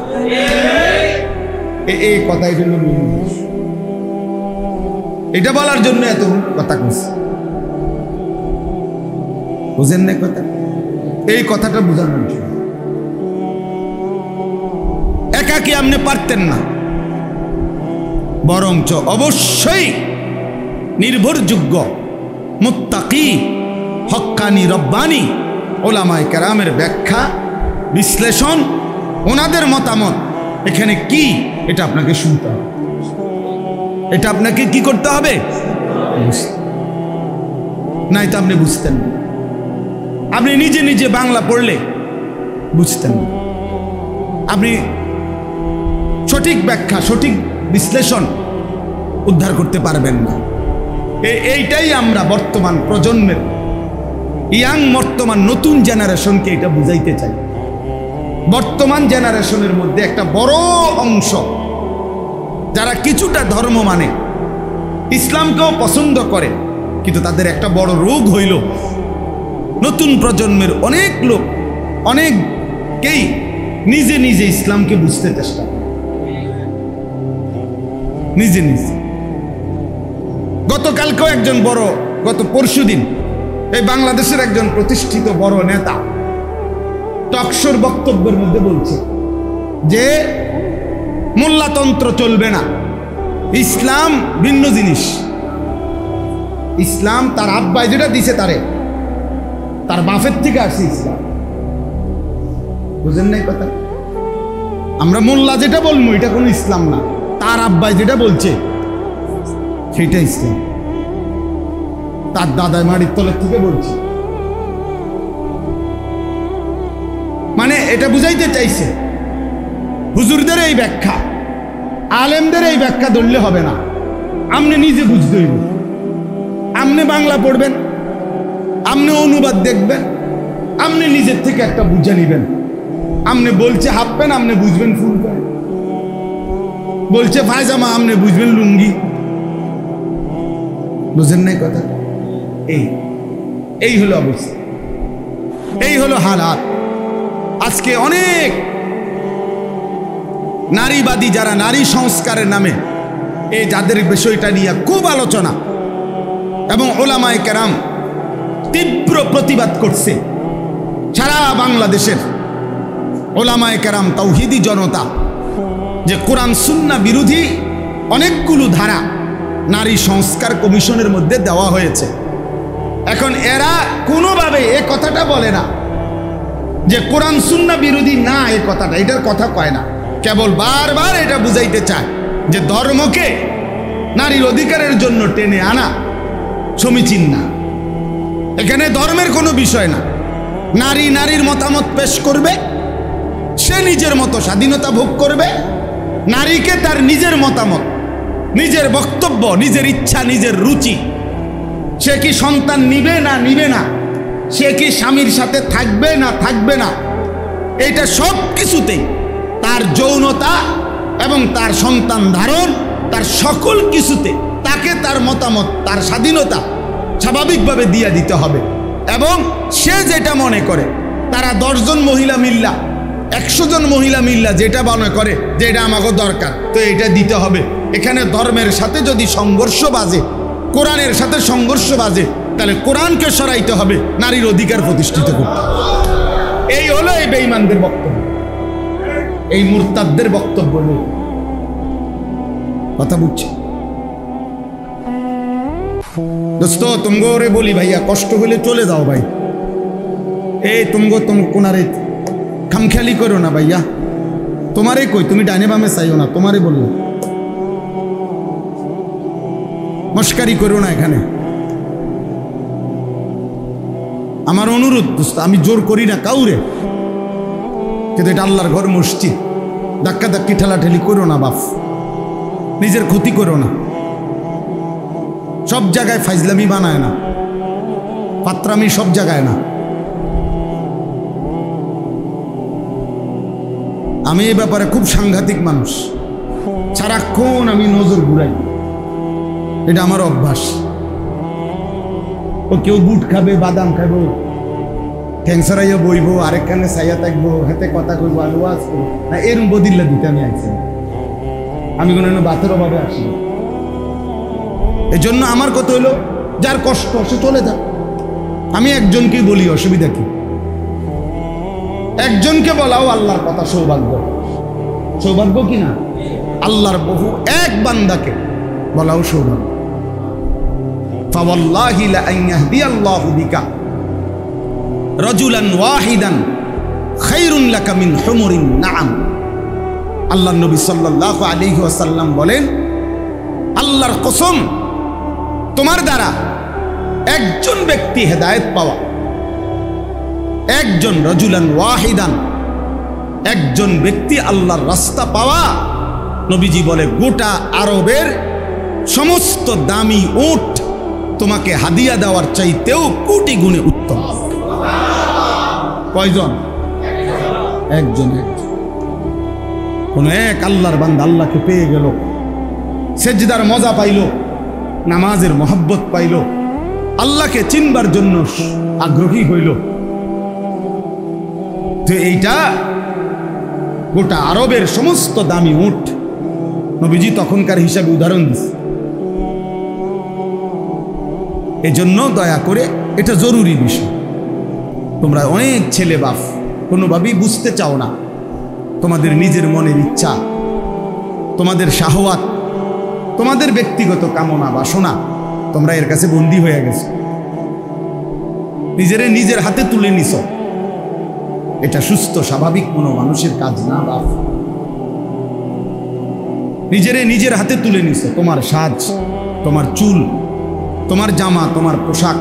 এই কথাই জন্য এটা বলার জন্য এত কথা কইছি, বুঝেন না কথা? এই কথাটা বোঝানোর জন্য। একাকী আপনি পারতেন না, বরঞ্চ অবশ্যই নির্ভরযোগ্য মুত্তাকি হক্কানি রব্বানি ওলামায়ে কেরামের ব্যাখ্যা বিশ্লেষণ, ওনাদের মতামত এখানে কি, এটা আপনাকে শুনতে হবে, এটা আপনাকে কি করতে হবে? নাই তো আপনি বুঝতেন না। আপনি নিজে নিজে বাংলা পড়লে বুঝতেন না, আপনি সঠিক ব্যাখ্যা, সঠিক বিশ্লেষণ উদ্ধার করতে পারবেন না। এইটাই আমরা বর্তমান প্রজন্মের, ইয়াং বর্তমান নতুন জেনারেশনকে এটা বুঝাইতে চাই। বর্তমান জেনারেশনের মধ্যে একটা বড় অংশ যারা কিছুটা ধর্ম মানে, ইসলামকেও পছন্দ করে, কিন্তু তাদের একটা বড় রোগ হইল নতুন প্রজন্মের অনেক লোক, অনেকেই নিজে নিজে ইসলামকে বুঝতে চেষ্টা করে, নিজে নিজে। গতকালকেও একজন বড়, গত পরশুদিন এই বাংলাদেশের একজন প্রতিষ্ঠিত বড় নেতা টকশোর বক্তব্যের মধ্যে বলছে যে মোল্লাতন্ত্র চলবে না, ইসলাম ভিন্ন জিনিস। ইসলাম তার আব্বাই যেটা দিছে তারে, তার বাপের থেকে আসছে ইসলাম। বুঝেন নাই কথা? আমরা মোল্লা যেটা বলবো এটা কোনো ইসলাম না, তার আব্বাই যেটা বলছে সেটা ইসলাম, তার দাদাই মাটির তলের থেকে বলছে। মানে এটা বুঝাইতে চাইছে হুজুরদের এই ব্যাখ্যা, আলেমদের এই ব্যাখ্যা ধরলে হবে না, আপনি নিজে বুঝতে হইব। আপনি বাংলা পড়বেন, আপনি অনুবাদ দেখবেন, আপনি নিজের থেকে একটা বুঝে নিবেন। আপনি বলছে হাফ প্যান্ট, আপনি বুঝবেন ফুল প্যান্ট, বলছে পায়জামা, আপনি বুঝবেন লুঙ্গি। বুঝেন নাই কথা? এই হলো অবস্থা, এই হলো হালাত। আজকে অনেক নারীবাদী যারা নারী সংস্কারের নামে এই যাদের বিষয়টা নিয়ে খুব আলোচনা এবং ওলামায়ে কেরাম তীব্র প্রতিবাদ করছে, সারা বাংলাদেশের ওলামায়ে কেরাম তাওহীদি জনতা, যে কোরআন সুন্নাহ বিরোধী অনেকগুলো ধারা নারী সংস্কার কমিশনের মধ্যে দেওয়া হয়েছে। এখন এরা কোনোভাবে এ কথাটা বলে না যে কোরআন সুন্নাহ বিরোধী না, এ কথাটা, এটার কথা কয় না, কেবল বারবার এটা বুঝাইতে চায় যে ধর্মকে নারীর অধিকারের জন্য টেনে আনা সমীচীন না। এখানে ধর্মের কোনো বিষয় না, নারীর মতামত পেশ করবে, সে নিজের মতো স্বাধীনতা ভোগ করবে, নারীকে তার নিজের মতামত, নিজের বক্তব্য, নিজের ইচ্ছা, নিজের রুচি, সে কি সন্তান নিবে না নিবে না, সে কি স্বামীর সাথে থাকবে না থাকবে না, এটা সব কিছুতেই তার যৌনতা এবং তার সন্তান ধারণ, তার সকল কিছুতে তাকে তার মতামত, তার স্বাধীনতা স্বাভাবিকভাবে দিয়ে দিতে হবে। এবং সে যেটা মনে করে, তারা 10 জন মহিলা মিল্লা, 100 জন মহিলা মিল্লা যেটা মনে করে যে এটা আমাকে দরকার, তো এটা দিতে হবে। এখানে ধর্মের সাথে যদি সংঘর্ষ বাজে, কোরআনের সাথে সংঘর্ষ বাজে, তাহলে কোরআনকে সরাইতে হবে, নারীর অধিকার প্রতিষ্ঠিত করতে হবে। এই হলো এই বেঈমানদের বক্তব্য, এই মুরতাদদের বক্তব্য। কথা বুঝছি দোস্ত? তুমগোরে বলি ভাইয়া, কষ্ট হলে চলে যাও ভাই। এই তুমি কোনারে খামখেয়ালি করো না ভাইয়া, তোমারে কই, তুমি ডাইনে বামে চাইও না, তোমারে বললো মস্কারি করো না এখানে। আমার অনুরোধ দোস্ত, আমি জোর করি না কাউরে, কিন্তু এটা আল্লাহর ঘর, মসজিদ, ধাক্কা ধাক্কি ঠেলাঠেলি করো না বাপ, নিজের ক্ষতি করো না। সব জায়গায় ফাইজলামি বানায় না, পাত্রামি সব জায়গায় না। আমি এই ব্যাপারে খুব সাংঘাতিক মানুষ, সারাক্ষণ আমি নজর ঘুরাই, এটা আমার অভ্যাস। ও কেউ বুট খাবে, বাদাম খাবো, ঠ্যাংসরাইয়া বইবো, আরেকখানে ছাইয়া থাকবো, হাতে কথা কইবো, আমি ওয়াজ করবো না, এরম বদিল্লা দিতে আমি আইছি। আমি কোনো বাতের অভাবে আসি। এই জন্য আমার কথা হলো, যার কষ্ট সে চলে যাক। আমি একজনকেই বলি, অসুবিধা কি? একজনকে বলাও আল্লাহর কথা, সৌভাগ্য। সৌভাগ্য কি না? আল্লাহর বহু এক বান্দাকে বলাও সৌভাগ্য। ফাওয়াল্লাহি লা আন ইয়াহদিয়াল্লাহু বিকা রাজুলান ওয়াহিদান খায়রুন লাকা মিন হুমুরিন নাআম। আল্লাহর নবী সাল্লাল্লাহু আলাইহি ওয়াসাল্লাম বলেন, আল্লাহর কসম, তোমার দ্বারা একজন ব্যক্তি হেদায়েত পাওয়া, একজন রাজুলান ওয়াহিদান, একজন ব্যক্তি আল্লাহর রাস্তা পাওয়া, নবীজি বলে গোটা আরবের সমস্ত দামি উট তোমাকে হাদিয়া দেওয়ার চাইতেও কোটি গুণে উত্তম। কয়জন? একজন। কোন এক আল্লাহর বান্দা আল্লাহকে পেয়ে গেল, সেজদার মজা পাইল, নামাজের মহব্বত পাইল, আল্লাহকে চিনবার জন্য আগ্রহী হইল, তো এইটা গোটা আরবের সমস্ত দামি উট। নবীজি তখনকার হিসাবে উদাহরণ দিচ্ছে। এজন্য দয়া করে, এটা জরুরি বিষয়। তোমরা অনেক ছেলে বাপ কোনোভাবেই বুঝতে চাও না, তোমাদের নিজের মনের ইচ্ছা, তোমাদের শাহওয়াত, তোমাদের ব্যক্তিগত কামনা বাসনা, তোমরা এর কাছে বন্দী হয়ে গেছো, নিজের হাতে তুলে নিছ। এটা সুস্থ স্বাভাবিক কোনো মানুষের কাজ না বাপ। নিজের হাতে তুলে নিছ, তোমার সাজ, তোমার চুল, তোমার জামা, তোমার পোশাক,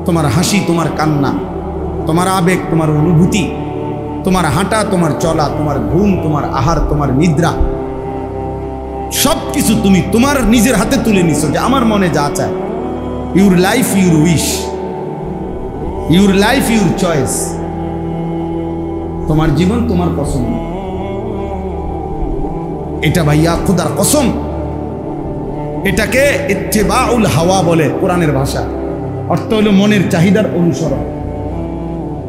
তোমার হাসি, তোমার কান্না, তোমার আবেগ, তোমার অনুভূতি, তোমার হাঁটা, তোমার চলা, তোমার ঘুম, তোমার আহার, তোমার নিদ্রা, সবকিছু তুমি তোমার নিজের হাতে তুলে নিছো যে আমার মনে যা চায়। Your life your wish, your life your choice. তোমার জীবন তোমার পছন্দ। এটা ভাইয়া খোদার কসম, এটাকে ইত্তেবাউল হাওয়া বলে কোরআনের ভাষা। অর্থ হলো মনের চাহিদার অনুসরণ,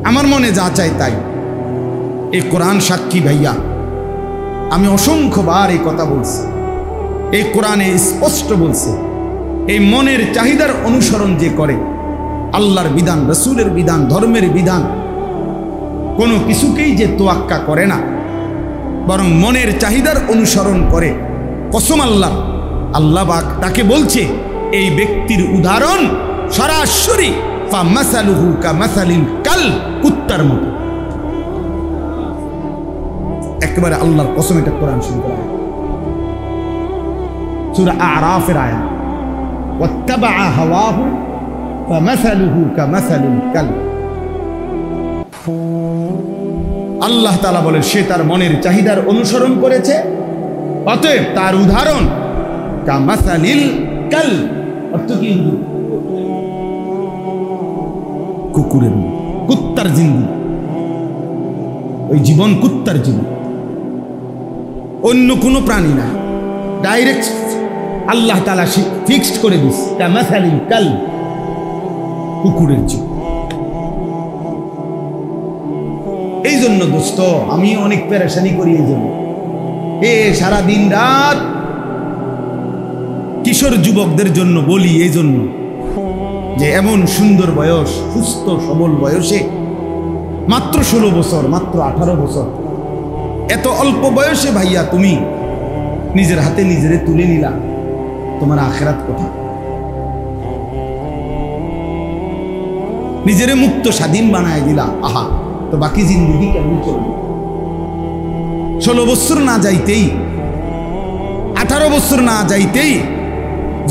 আমার মনে যা চাই তাই। এই কোরআন সাক্ষী ভাইয়া, আমি অসংখ্যবার এই কথা বলছি, এই কোরআনে স্পষ্ট বলছে, এই মনের চাহিদার অনুসরণ যে করে, আল্লাহর বিধান, রসুলের বিধান, ধর্মের বিধান, কোনো কিছুকেই যে তোয়াক্কা করে না, বরং মনের চাহিদার অনুসরণ করে, কসম আল্লাহ, আল্লাহ পাক তাকে বলছে এই ব্যক্তির উদাহরণ সরাসরি ফামাসালুহু কামাসালিল কাল, কুত্তার মতো। একেবারে আল্লাহর কসম, এটা কোরআন শুনতে হয়, সূরা আরাফের আয়াত, ওয়াত্তাবা হাওয়াহু ফামাসালুহু কামাসালিল কাল। আল্লাহ তাআলা বলে সে তার মনের চাহিদার অনুসরণ করেছে, অতএব তার উদাহরণ কামাসালিল কাল, অর্থ কি? কুকুরের, কুত্তার জিন্দি, ওই জীবন কুত্তার জীবন, অন্য কোনো প্রাণী না। ডাইরেক্ট আল্লাহ তাআলা ফিক্সড করে দিস কামাসালিল কাল, কুকুরের জীবন। এই জন্য দোস্ত আমি অনেক পেরেশানি করি এই জন্য। সারা দিন রাত কিশোর যুবকদের জন্য বলি এই জন্য যে এমন সুন্দর বয়স, সুস্থ সবল বয়সে, মাত্র 16 বছর, মাত্র 18 বছর, এত অল্প বয়সে ভাইয়া তুমি নিজের হাতে নিজেরে তুলে নিলা, তোমার আখিরাত কোথায়? নিজেরে মুক্ত স্বাধীন বানায় দিলা, আহা, তো বাকি জিন্দগি কেমন চলবে? 16 বছর না যাইতেই, 18 বছর না যাইতেই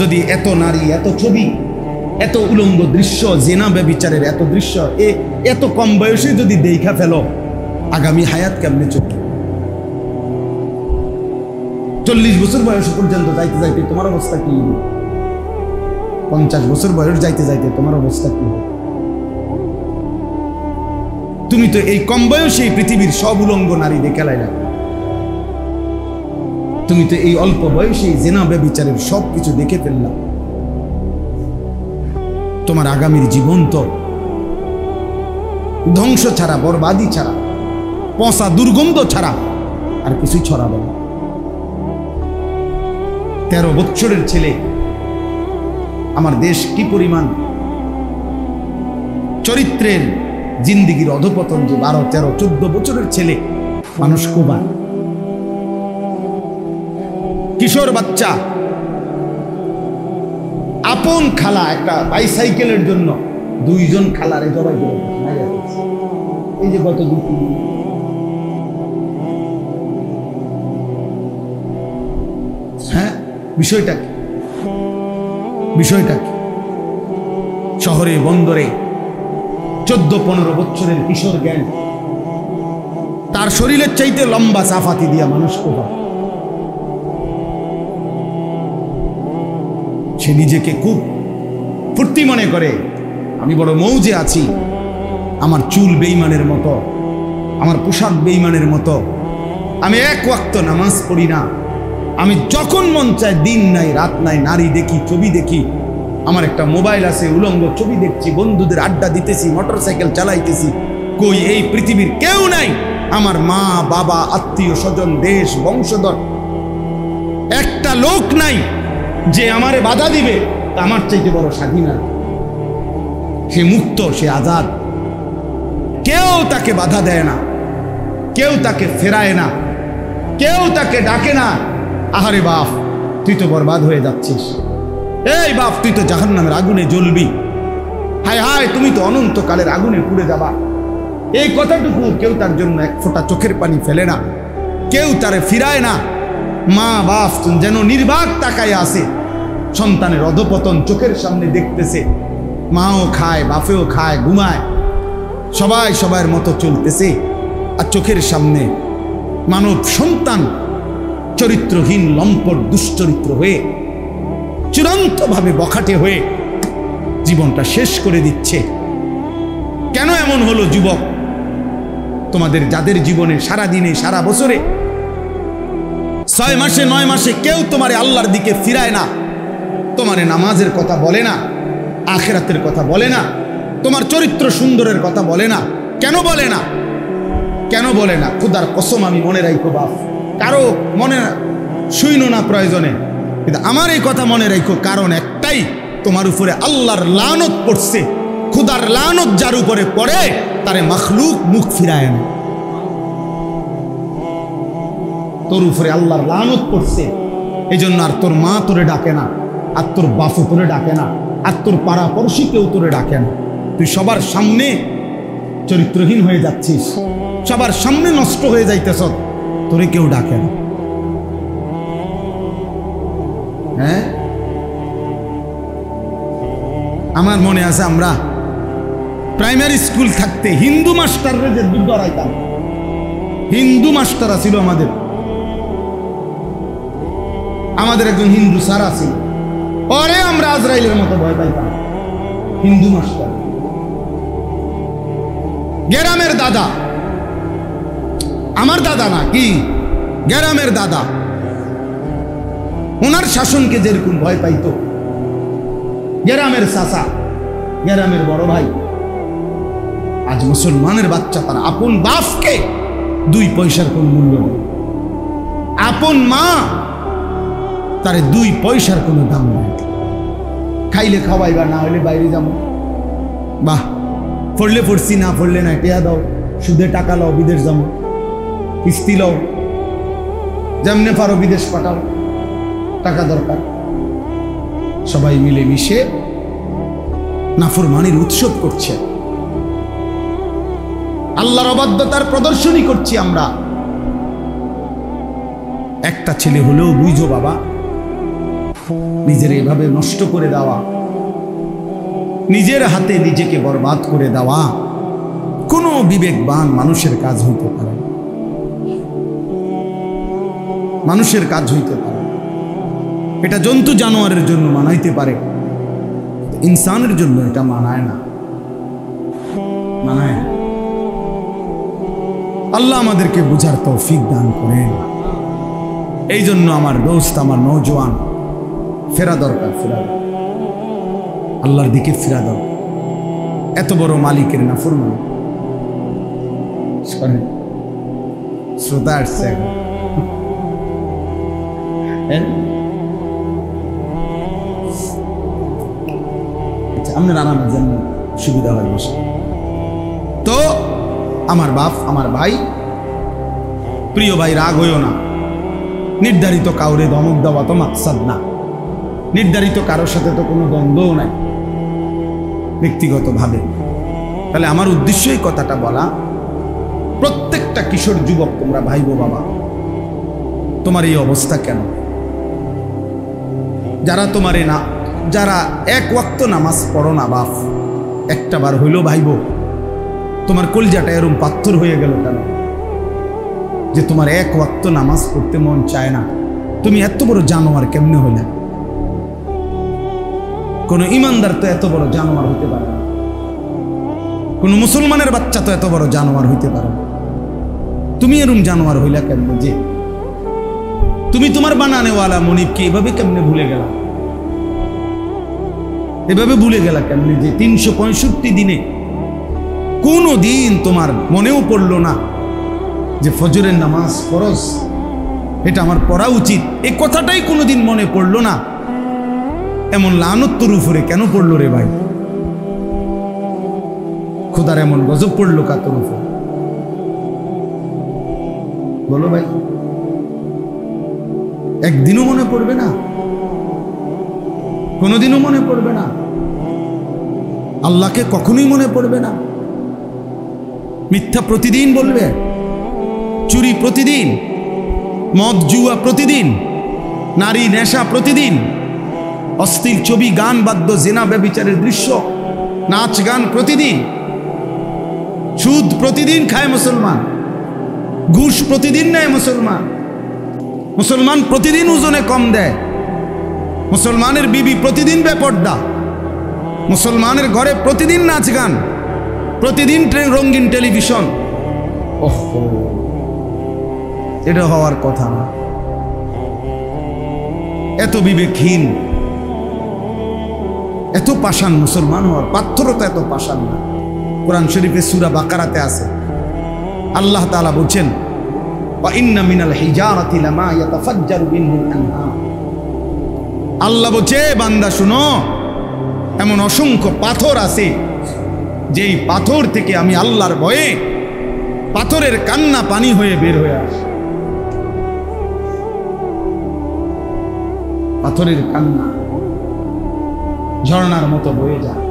যদি এত নারী, এত ছবি, এত উলঙ্গ দৃশ্য, জেনা ব্যভিচারের এত দৃশ্য এত কম বয়সে যদি দেখা ফেলো, আগামী হায়াত কেমনে চলবে? 40 বছর বয়স পর্যন্ত যাইতে যাইতে তোমার অবস্থা কি? 50 বছর বয়স যাইতে যাইতে তোমার অবস্থা কি? তুমি তো এই কম বয়সে পৃথিবীর সব উলঙ্গ নারী দেখে লাইলা, তুমি তো এই অল্প বয়সে জেনা ব্যভিচারের সব কিছু দেখে ফেললা। তোমার আগামীর জীবন তো ধ্বংস ছাড়া, বরবাদি ছাড়া, পচা দুর্গন্ধ ছাড়া আর কিছুই ছড়াবে না। 13 বছরের ছেলে, আমার দেশ কি পরিমাণ চরিত্রের জিন্দিগির অধপতন, যে 12, 13, 14 বছরের ছেলে মানুষ কোবায়। কিশোর বাচ্চা, আপন খালা একটা বাইসাইকেলের জন্য 2 জন খালারে জবাই করে এই যে গত 2-3 দিন। হ্যাঁ, বিষয়টা কি? বিষয়টা কি? শহরে বন্দরে 14-15 বছরের কিশোর জ্ঞান, তার শরীরের চাইতে লম্বা চাফাতি দিয়া মানুষ কোবায়। সে নিজেকে খুব ফুর্তি মনে করে, আমি বড় মৌজে আছি, আমার চুল বেঈমানের মতো, আমার পোশাক বেঈমানের মতো, আমি এক ওয়াক্ত নামাজ পড়ি না, আমি যখন মন চায় দিন নাই রাত নাই নারী দেখি, ছবি দেখি, আমার একটা মোবাইল আছে, উলঙ্গ ছবি দেখছি, বন্ধুদের আড্ডা দিতেছি, মোটরসাইকেল চালাইতেছি। কই এই পৃথিবীর কেউ নাই, আমার মা বাবা, আত্মীয় স্বজন, দেশ বংশধর, একটা লোক নাই যে আমারে বাধা দিবে। আমার চাইতে বড় স্বাধীন, সে মুক্ত, সে আজাদ, কেউ তাকে বাধা দেয় না, কেউ তাকে ফেরায় না, কেউ তাকে ডাকে না, আহারে বাপ তুই তো বরবাদ হয়ে যাচ্ছিস, এই বাপ তুই তো জাহান্নামের আগুনে জ্বলবি, হায় হায় তুমি তো অনন্তকালের আগুনে পুড়ে যাবা। এই কথাটুকু কেউ তার জন্য এক ফোঁটা চোখের পানি ফেলে না, কেউ তারে ফিরায় না। মা বাপ যেন নির্বাক তাকায় আছে, সন্তানের অধপতন চোখের সামনে দেখতেছে, মাও খায়, বাপেও খায়, ঘুমায়, সবাই সবার মতো চলতেছে, আর চোখের সামনে মানব সন্তান চরিত্রহীন, লম্পট, দুশ্চরিত্র হয়ে, চূড়ান্তভাবে বখাটে হয়ে জীবনটা শেষ করে দিচ্ছে। কেন এমন হলো যুবক? তোমাদের যাদের জীবনে সারা দিনে, সারা বছরে, 6 মাসে 9 মাসে কেউ তোমারে আল্লাহর দিকে ফিরায় না, তোমারে নামাজের কথা বলে না, আখিরাতের কথা বলে না, তোমার চরিত্র সুন্দরের কথা বলে না। কেন বলে না? কেন বলে না? খোদার কসম আমি মনে রাখো বাপ, কারো মনে শুইনো না প্রয়োজনে, কিন্তু আমার এই কথা মনে রাখো, কারণ একটাই, তোমার উপরে আল্লাহর লানত পড়ছে। খোদার লানত যার উপরে পড়ে তারে মখলুক মুখ ফিরায় না। তোর উপরে আল্লাহর লানত পড়ছে, এই জন্য আর তোর মা তোরে ডাকে না, আর তোর বাপু তোরে ডাকে না, আর তোর পাড়া পড়শি কেউ তোরে ডাকে না। তুই সবার সামনে চরিত্রহীন হয়ে যাচ্ছিস, সবার সামনে নষ্ট হয়ে যাইতেছ, তোরে কেউ ডাকে না। হ্যাঁ, আমার মনে আছে আমরা প্রাইমারি স্কুল থাকতে হিন্দু মাস্টাররা যে দুধ ধরাইতাম, হিন্দু মাস্টার ছিল আমাদের, আমাদের একজন হিন্দু স্যার আছে, পরে আমরা আজরাইলের মতো ভয় পাইতাম। হিন্দু মাস্টার, গ্রামের দাদা, আমার দাদা না কি, গ্রামের দাদা, ওনার শাসনকে যেরকম ভয় পাইতো, গ্রামের চাচা, গ্রামের বড় ভাই, আজ মুসলমানের বাচ্চা তার আপন বাপকে 2 পয়সার কোন মূল্য নেই, আপন মা তারে 2 পয়সার কোনো দাম নেই। খাইলে খাওয়াইবা, না হইলে বাইরে যাবো, বাহ পড়লে পড়ছি, না পড়লে না, টেয়া দাও, সুদে টাকা লাও, বিদেশ যাবো, কিস্তি লাও, যেমনে পারো বিদেশ পাঠাও, টাকা দরকার। সবাই মিলে মিশে নাফরমানির উৎসব করছে, আল্লাহর অবাধ্যতার প্রদর্শনী করছি আমরা। একটা ছেলে হলেও বুঝো বাবা, নিজের এভাবে নষ্ট করে দেওয়া, নিজের হাতে নিজেকে বরবাদ করে দেওয়া কোনো বিবেকবান মানুষের কাজ হইতে পারে, মানুষের কাজ হইতে পারে। এটা জন্তু জানোয়ারের জন্য মানাইতে পারে, ইনসানের জন্য এটা মানায় না, মানায় না। আল্লাহ আমাদেরকে বুঝার তৌফিক দান করেন। এই জন্য আমার দোস্ত, আমার নওজোয়ান, ফেরা দরকার, ফেরা আল্লাহর দিকে ফেরা দরকার। এত বড় মালিকের নাফরমানি শ্রোতা আসছে, আপনার আরামের জন্য সুবিধা হয় বসে। তো আমার বাপ, আমার ভাই, প্রিয় ভাই, রাগ হইও না। নির্ধারিত কাউরে ধমক দেওয়া তো মাকসাদ না, নির্ধারিত কারোর সাথে তো কোনো দ্বন্দ্বও নাই ব্যক্তিগতভাবে। তাহলে আমার উদ্দেশ্য এই কথাটা বলা, প্রত্যেকটা কিশোর যুবক তোমরা ভাইবো, বাবা তোমার এই অবস্থা কেন? যারা তোমারে না, যারা 1 ওয়াক্ত নামাজ পড়ো না বাপ, একটা বার হইলো ভাইবো, তোমার কলজাটা এরম পাথর হয়ে গেল কেন যে তোমার 1 ওয়াক্ত নামাজ পড়তে মন চায় না? তুমি এত বড় জানোয়ার কেমনে হইলে? কোন ইমানদার তো এত বড় জানোয়ার হইতে পারে না, কোন মুসলমানের বাচ্চা তো এত বড় জানোয়ার হইতে পারে না। তুমি এরম জানোয়ার হইলা কেমনে যে তুমি তোমার বানানেওয়ালা মনিবকে এভাবে কেমনে ভুলে গেলা? এভাবে ভুলে গেলা কেমনে যে 365 দিনে কোনো দিন তোমার মনেও পড়লো না যে ফজরের নামাজ ফরজ, এটা আমার পড়া উচিত, এই কথাটাই কোনোদিন মনে পড়লো না? এমন লানত তোর উপরে কেন পড়লো রে ভাই? খোদার এমন গজব পড়লো কা তোর উপরে? বলো ভাই, একদিনও মনে পড়বে না? কোনোদিনও মনে পড়বে না? আল্লাহকে কখনোই মনে পড়বে না? মিথ্যা প্রতিদিন বলবে, চুরি প্রতিদিন, মদ জুয়া প্রতিদিন, নারী নেশা প্রতিদিন, অশ্লীল ছবি, গান, বাদ্য, জেনা, ব্যভিচারের দৃশ্য, নাচ গান প্রতিদিন, সুদ প্রতিদিন খায় মুসলমান, ঘুষ প্রতিদিন নেয় মুসলমান, মুসলমান প্রতিদিন ওজনে কম দেয়, মুসলমানের বিবি প্রতিদিন বেপর্দা, মুসলমানের ঘরে প্রতিদিন নাচ গান, প্রতিদিন রঙিন টেলিভিশন। ওহো, এটা হওয়ার কথা না। এত বিবেকহীন, এত পাষাণ মুসলমান হওয়ার পাথরতা এত পাষাণ না। কোরআন শরীফে সূরা বাকারাতে আছে, আল্লাহ তাআলা বলছেন, ওয়া ইন্না মিনাল হিজারাতি লামা ইয়াতাফাজ্জারু মিনহুল আনহার। আল্লাহ বলছে, বান্দা শুনো, এমন অসংখ্য পাথর আছে যেই পাথর থেকে আমি আল্লাহর ভয়ে পাথরের কান্না পানি হয়ে বের হয়ে আসে। পাথরের কান্না ঝর্ণার মতো বয়ে যায়।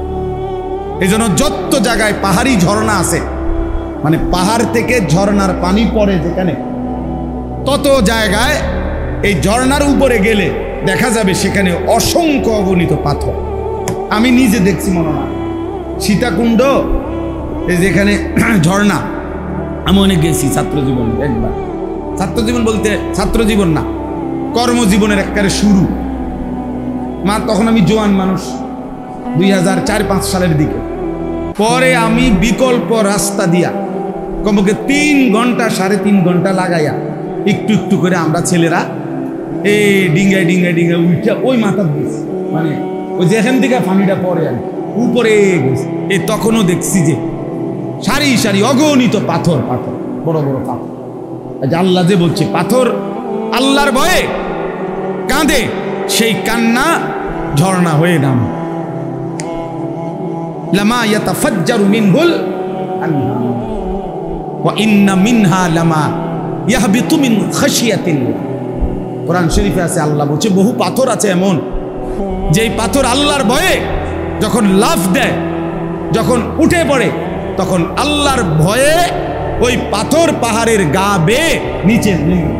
এই জন্য যত জায়গায় পাহাড়ি ঝর্ণা আছে, মানে পাহাড় থেকে ঝর্ণার পানি পড়ে যেখানে, তত জায়গায় এই ঝর্ণার উপরে গেলে দেখা যাবে সেখানে অসংখ্য অগণিত পাথর। আমি নিজে দেখছি, মনে হয় সীতাকুণ্ড, এই যেখানে ঝর্ণা, আমি অনেক গেছি ছাত্র জীবনে একবার। ছাত্র জীবন বলতে ছাত্র জীবন না, কর্মজীবনের একেবারে শুরু। মা তখন আমি জোয়ান মানুষ, 2004-05 সালের দিকে। পরে আমি বিকল্প রাস্তা দিয়া কমপক্ষে 3 ঘন্টা 3.5 ঘন্টা লাগাইয়া একটু একটু করে আমরা ছেলেরা এই ডিঙ্গায় ডিঙ্গায় ডিঙ্গায় উঠে ওই মাথা দিয়েছি, মানে ওই যেখান থেকে পানিটা পরে আর উপরে গেছে। এই তখনও দেখছি যে সারি সারি অগণিত পাথর, পাথর বড় বড় পাথর। আল্লাহ যে বলছে পাথর আল্লাহর ভয়ে কাঁদে, সেই কান্না ঝর্ণা হয়ে নাম। লামা ইয়াতাফাজ্জারু মিনহুল আনহার ওয়া ইন্না মিনহা লামা ইয়াহবিতু মিন খাশিয়াতিল্লাহ। কোরআন শরীফে আছে, আল্লাহ বলছে বহু পাথর আছে এমন যেই পাথর আল্লাহর ভয়ে যখন লাফ দেয়, যখন উঠে পড়ে, তখন আল্লাহর ভয়ে ওই পাথর পাহাড়ের গা বেয়ে নিচে নেমে।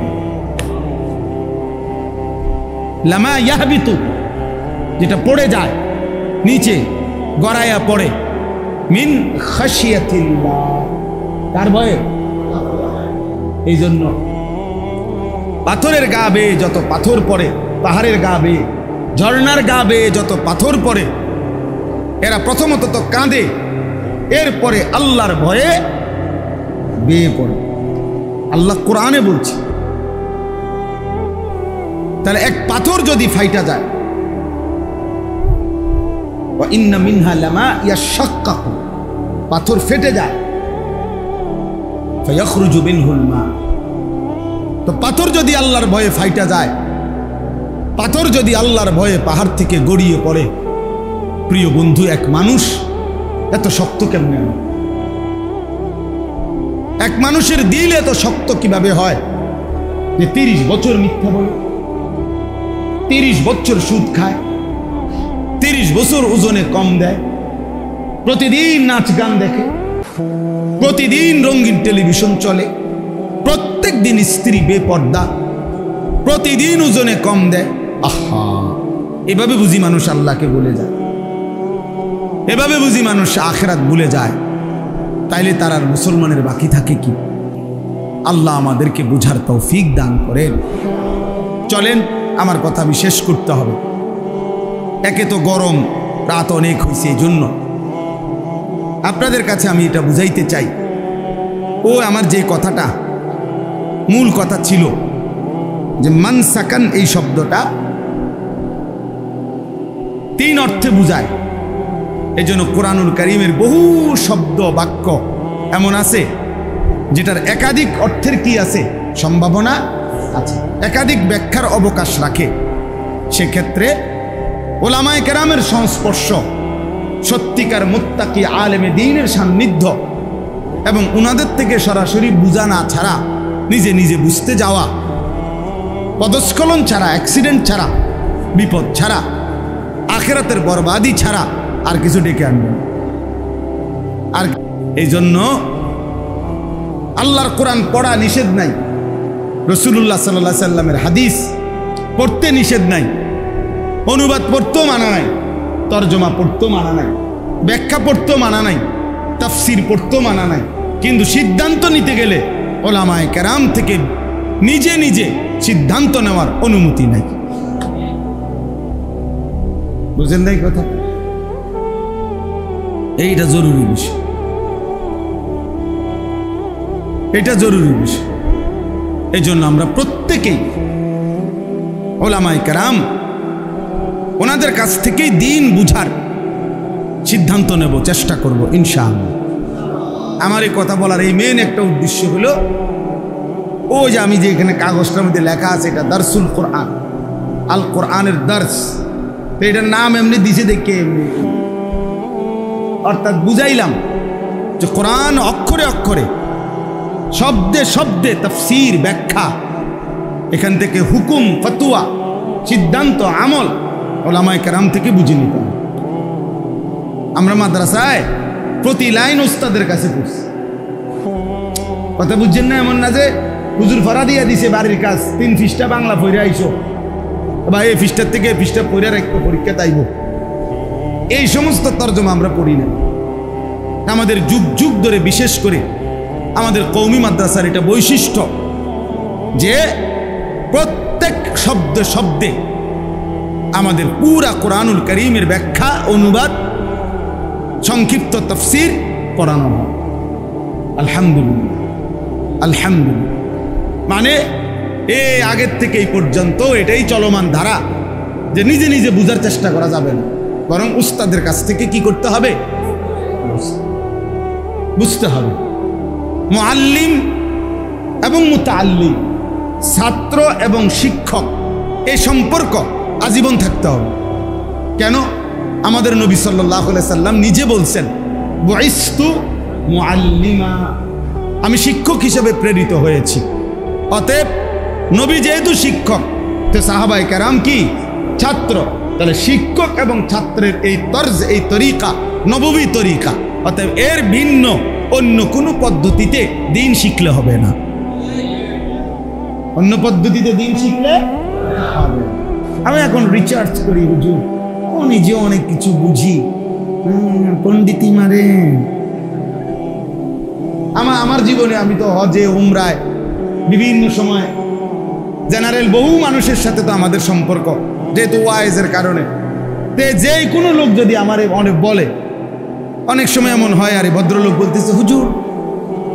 লামা ইয়াহবিতু, যেটা পড়ে যায় নিচে গড়াইয়া পড়ে, মিন খাশিয়াতিল্লাহ, কার ভয়ে? এই জন্য পাথরের গা বেয়ে যত পাথর পড়ে, পাহাড়ের গা বেয়ে, ঝর্ণার গা বেয়ে যত পাথর পড়ে, এরা প্রথমত তো কাঁদে, এরপরে আল্লাহর ভয়ে বেয়ে পড়ে। আল্লাহ কোরআনে বলছে, তাহলে এক পাথর যদি ফাইটা যায়, ওয়া ইন্না মিনহা লামা ইয়াশাক্কাকু, পাথর ফেটে যায়, ফায়াখরুজু মিনহুল মা। তো পাথর যদি আল্লাহর ভয়ে ফাইটা যায়, পাথর যদি আল্লাহর ভয়ে পাহাড় থেকে গড়িয়ে পড়ে, প্রিয় বন্ধু, এক মানুষ এত শক্ত কেমনে হয়? এক মানুষের দিল এত শক্ত কিভাবে হয় যে 30 বছর মিথ্যা বলে, 30 বছর সুদ খায়, 30 বছর ওজনে কম দেয়, প্রতিদিন নাচ গান দেখে, প্রতিদিন রঙিন টেলিভিশন চলে, প্রত্যেক দিন স্ত্রী বেপর্দা, প্রতিদিন ওজনে কম দেয়। আহা, এভাবে বুঝি মানুষ আল্লাহকে ভুলে যায়, এভাবে বুঝি মানুষ আখিরাত ভুলে যায়। তাইলে তার আর মুসলমানের বাকি থাকে কি? আল্লাহ আমাদেরকে বুঝার তৌফিক দান করেন। চলেন, আমার কথা আমি শেষ করতে হবে। একে তো গরম, রাত অনেক হয়েছে, এই জন্য আপনাদের কাছে আমি এটা বুঝাইতে চাই। ও আমার যে কথাটা মূল কথা ছিল যে মানসাকান, এই শব্দটা 3 অর্থে বুঝায়। এই জন্য কোরআনুল কারীমের বহু শব্দ বাক্য এমন আছে যেটার একাধিক অর্থের কি আছে, সম্ভাবনা আছে, একাধিক ব্যাখ্যার অবকাশ রাখে। সেক্ষেত্রে ওলামায়ে কেরামের সংস্পর্শ, সত্যিকার মুত্তাকি আলেমে দ্বীনের সান্নিধ্য এবং উনাদের থেকে সরাসরি বুঝা না ছাড়া, নিজে নিজে বুঝতে যাওয়া, পদস্খলন ছাড়া, অ্যাক্সিডেন্ট ছাড়া, বিপদ ছাড়া, আখিরাতের বরবাদি ছাড়া আর কিছু ডেকে আনবে। আর এই জন্য আল্লাহর কোরআন পড়া নিষেধ নাই, রাসূলুল্লাহ সাল্লাল্লাহু আলাইহি সাল্লামের হাদিস পড়তে নিষেধ নাই, অনুবাদ পড়তেও মানা নাই, তরজমা পড়তেও মানা নাই, ব্যাখ্যা পড়তেও মানা নাই, তাফসির পড়তেও মানা নাই। কিন্তু সিদ্ধান্ত নিতে গেলে ওলামায়ে কেরাম থেকে নিজে নিজে সিদ্ধান্ত নেওয়ার অনুমতি নাই। বুঝেন নাই কথা? এইটা জরুরি বিষয়, এটা জরুরি বিষয়। এই জন্য আমরা প্রত্যেকেই ওলামায়ে কেরাম ওনাদের কাছ থেকেই দিন বুঝার সিদ্ধান্ত নেব, চেষ্টা করব ইনশাআল্লাহ। আমার এই কথা বলার এই মেন একটা উদ্দেশ্য হলো, ও যে আমি যে এখানে কাগজটার মধ্যে লেখা আছে, এটা দারসুল কোরআন, আল কোরআনের দার্স, তো এটার নাম এমনি দিছে দেখে এমনি, অর্থাৎ বুঝাইলাম যে কোরআন অক্ষরে অক্ষরে, শব্দে শব্দে তাফসীর, ব্যাখ্যা, এখান থেকে হুকুম, ফতোয়া, সিদ্ধান্ত, আমল ওলামায়ে কেরাম থেকে বুঝে নিতে হবে। আমরা মাদ্রাসায় প্রতি লাইন ওস্তাদের কাছে পড়ছি, কথা বুঝছেন না? এমন না যে হুজুর ফরা দিয়া দিছে বাড়ির কাজ, 3 পৃষ্ঠা বাংলা পড়ে আইসো, বা এই পৃষ্ঠার থেকে এই পৃষ্ঠা পড়ে রাখবো, পরীক্ষা তাইব, এই সমস্ত তর্জমা আমরা পড়ি না। আমাদের যুগ যুগ ধরে, বিশেষ করে আমাদের কওমি মাদ্রাসার এটা বৈশিষ্ট্য যে প্রত্যেক শব্দে শব্দে আমাদের পুরা কোরআনুল কারীমের ব্যাখ্যা, অনুবাদ, সংক্ষিপ্ত তাফসীর পড়ানো হয়। আলহামদুলিল্লাহ, আলহামদুলিল্লাহ। মানে এই আগের থেকে এই পর্যন্ত এটাই চলমান ধারা যে নিজে নিজে বুঝার চেষ্টা করা যাবে না, বরং উস্তাদের কাছ থেকে কি করতে হবে? বুঝতে হবে। মুআল্লিম এবং মুতাআল্লিম, ছাত্র এবং শিক্ষক, এই সম্পর্ক আজীবন থাকতে হবে। কেন? আমাদের নবী সাল্লাল্লাহু আলাইহি সাল্লাম নিজে বলছেন, বুইসতু মুআল্লিমা, আমি শিক্ষক হিসেবে প্রেরিত হয়েছি। অতএব নবী যেহেতু শিক্ষক, তো সাহাবায়ে কেরাম কি? ছাত্র। তাহলে শিক্ষক এবং ছাত্রের এই তর্জ, এই তরিকা নববী তরিকা। অতএব এর ভিন্ন অন্য কোনো পদ্ধতিতে দিন শিখলে হবে না। অন্য পদ্ধতিতে দিন শিখলে হবে। আমি এখন রিসার্চ করি হুজুর, ও নিজে অনেক কিছু বুঝি, পণ্ডিতি মারে। আমার জীবনে আমি তো হজে, উমরায়, বিভিন্ন সময় জেনারেল বহু মানুষের সাথে তো আমাদের সম্পর্ক, যেহেতু ওয়াইজের কারণে। যে কোনো লোক যদি আমারে অনেক বলে, অনেক সময় এমন হয়, আরে ভদ্রলোক বলতেছে হুজুর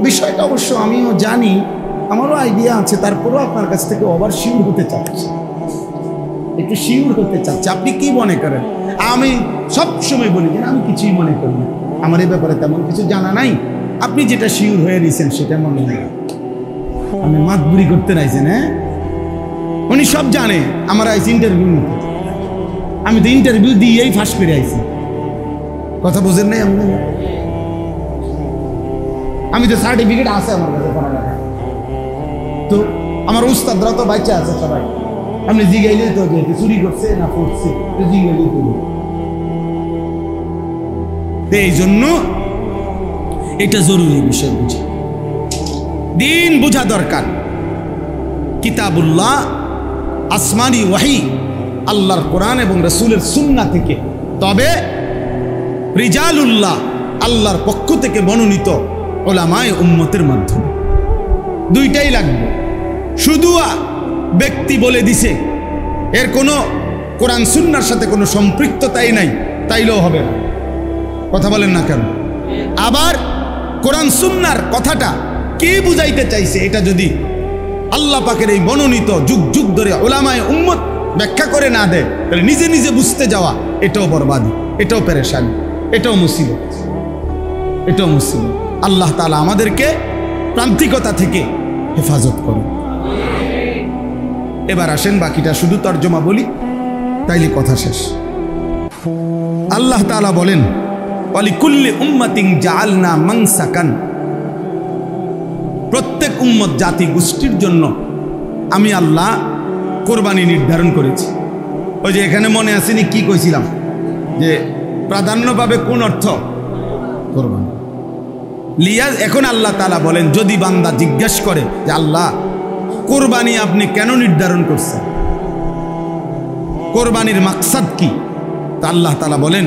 বিষয়টা অবশ্য আমিও জানি, আমারও আইডিয়া আছে, তারপরেও আপনার কাছ থেকে ওভার শিওর হতে চাচ্ছি, একটু শিওর হতে চাচ্ছি, আপনি কি মনে করেন? আমি সব সময় বলি যে আমি কিছুই মনে করি না, আমার এই ব্যাপারে তেমন কিছু জানা নাই, আপনি যেটা শিওর হয়ে নিয়েছেন সেটা মনে নেই। আমি মাতবুরি করতে নাইছেন। হ্যাঁ, উনি সব জানে। আমার আইসি ইন্টারভিউ নিতে, আমি তো ইন্টারভিউ দিয়েই ফাঁস করে আইছি। কথা বোঝেন নাই? আমি তো সার্টিফিকেট আছে আমার কাছে পড়ালেখা, তো আমার উস্তাদরা তো বাচ্চা আছে সবাই। আপনি জিগাইলে তো যেহেতু চুরি করছে না পড়ছে, তো জিগাইলে তো এই জন্য এটা জরুরি বিষয় বুঝা, দিন বোঝা দরকার। কিতাবুল্লাহ, আসমানি ওয়াহি, আল্লাহর কোরআন এবং রাসূলের সুন্নাহ থেকে, তবে রিজালুল্লাহ, আল্লাহর পক্ষ থেকে মনোনীত উলামায়ে উম্মতের মাধ্যমে। দুইটাই লাগবে। শুধু ব্যক্তি বলে দিছে, এর কোনো কোরআন সুন্নাহর সাথে কোনো সম্পৃক্ততাই নাই, তাইলেও হবে না। কথা বলেন না কেন? আবার কোরআন সুন্নাহর কথাটা কে বুঝাইতে চাইছে, এটা যদি আল্লাহ পাকের এই মনোনীত যুগ যুগ ধরে উলামায়ে উম্মত ব্যাখ্যা করে না দেয়, তাহলে নিজে নিজে বুঝতে যাওয়া এটাও বরবাদি, এটাও পেরেশানি, এটাও মুসিবত, এটাও মুসিবত। আল্লাহ তাআলা আমাদেরকে প্রান্তিকতা থেকে হেফাজত করুন। এবার আসেন বাকিটা শুধু তর্জমা বলি, তাইলে কথা শেষ। আল্লাহ তাআলা বলেন, ওয়ালিকুল্লি উম্মাতিন জাআলনা মানসাকান, প্রত্যেক উম্মত, জাতি, গোষ্ঠীর জন্য আমি আল্লাহ কোরবানি নির্ধারণ করেছি। ওই যে এখানে মনে আসেনি কি কইছিলাম, যে প্রাধান্য পাবে কোন অর্থ? কোরবানি। লিয়াজ, এখন আল্লাহ তাআলা বলেন, যদি বান্দা জিজ্ঞাসা করে যে আল্লাহ কোরবানি আপনি কেন নির্ধারণ করছেন, কোরবানির মাকসাদ কি, তা আল্লাহ তাআলা বলেন,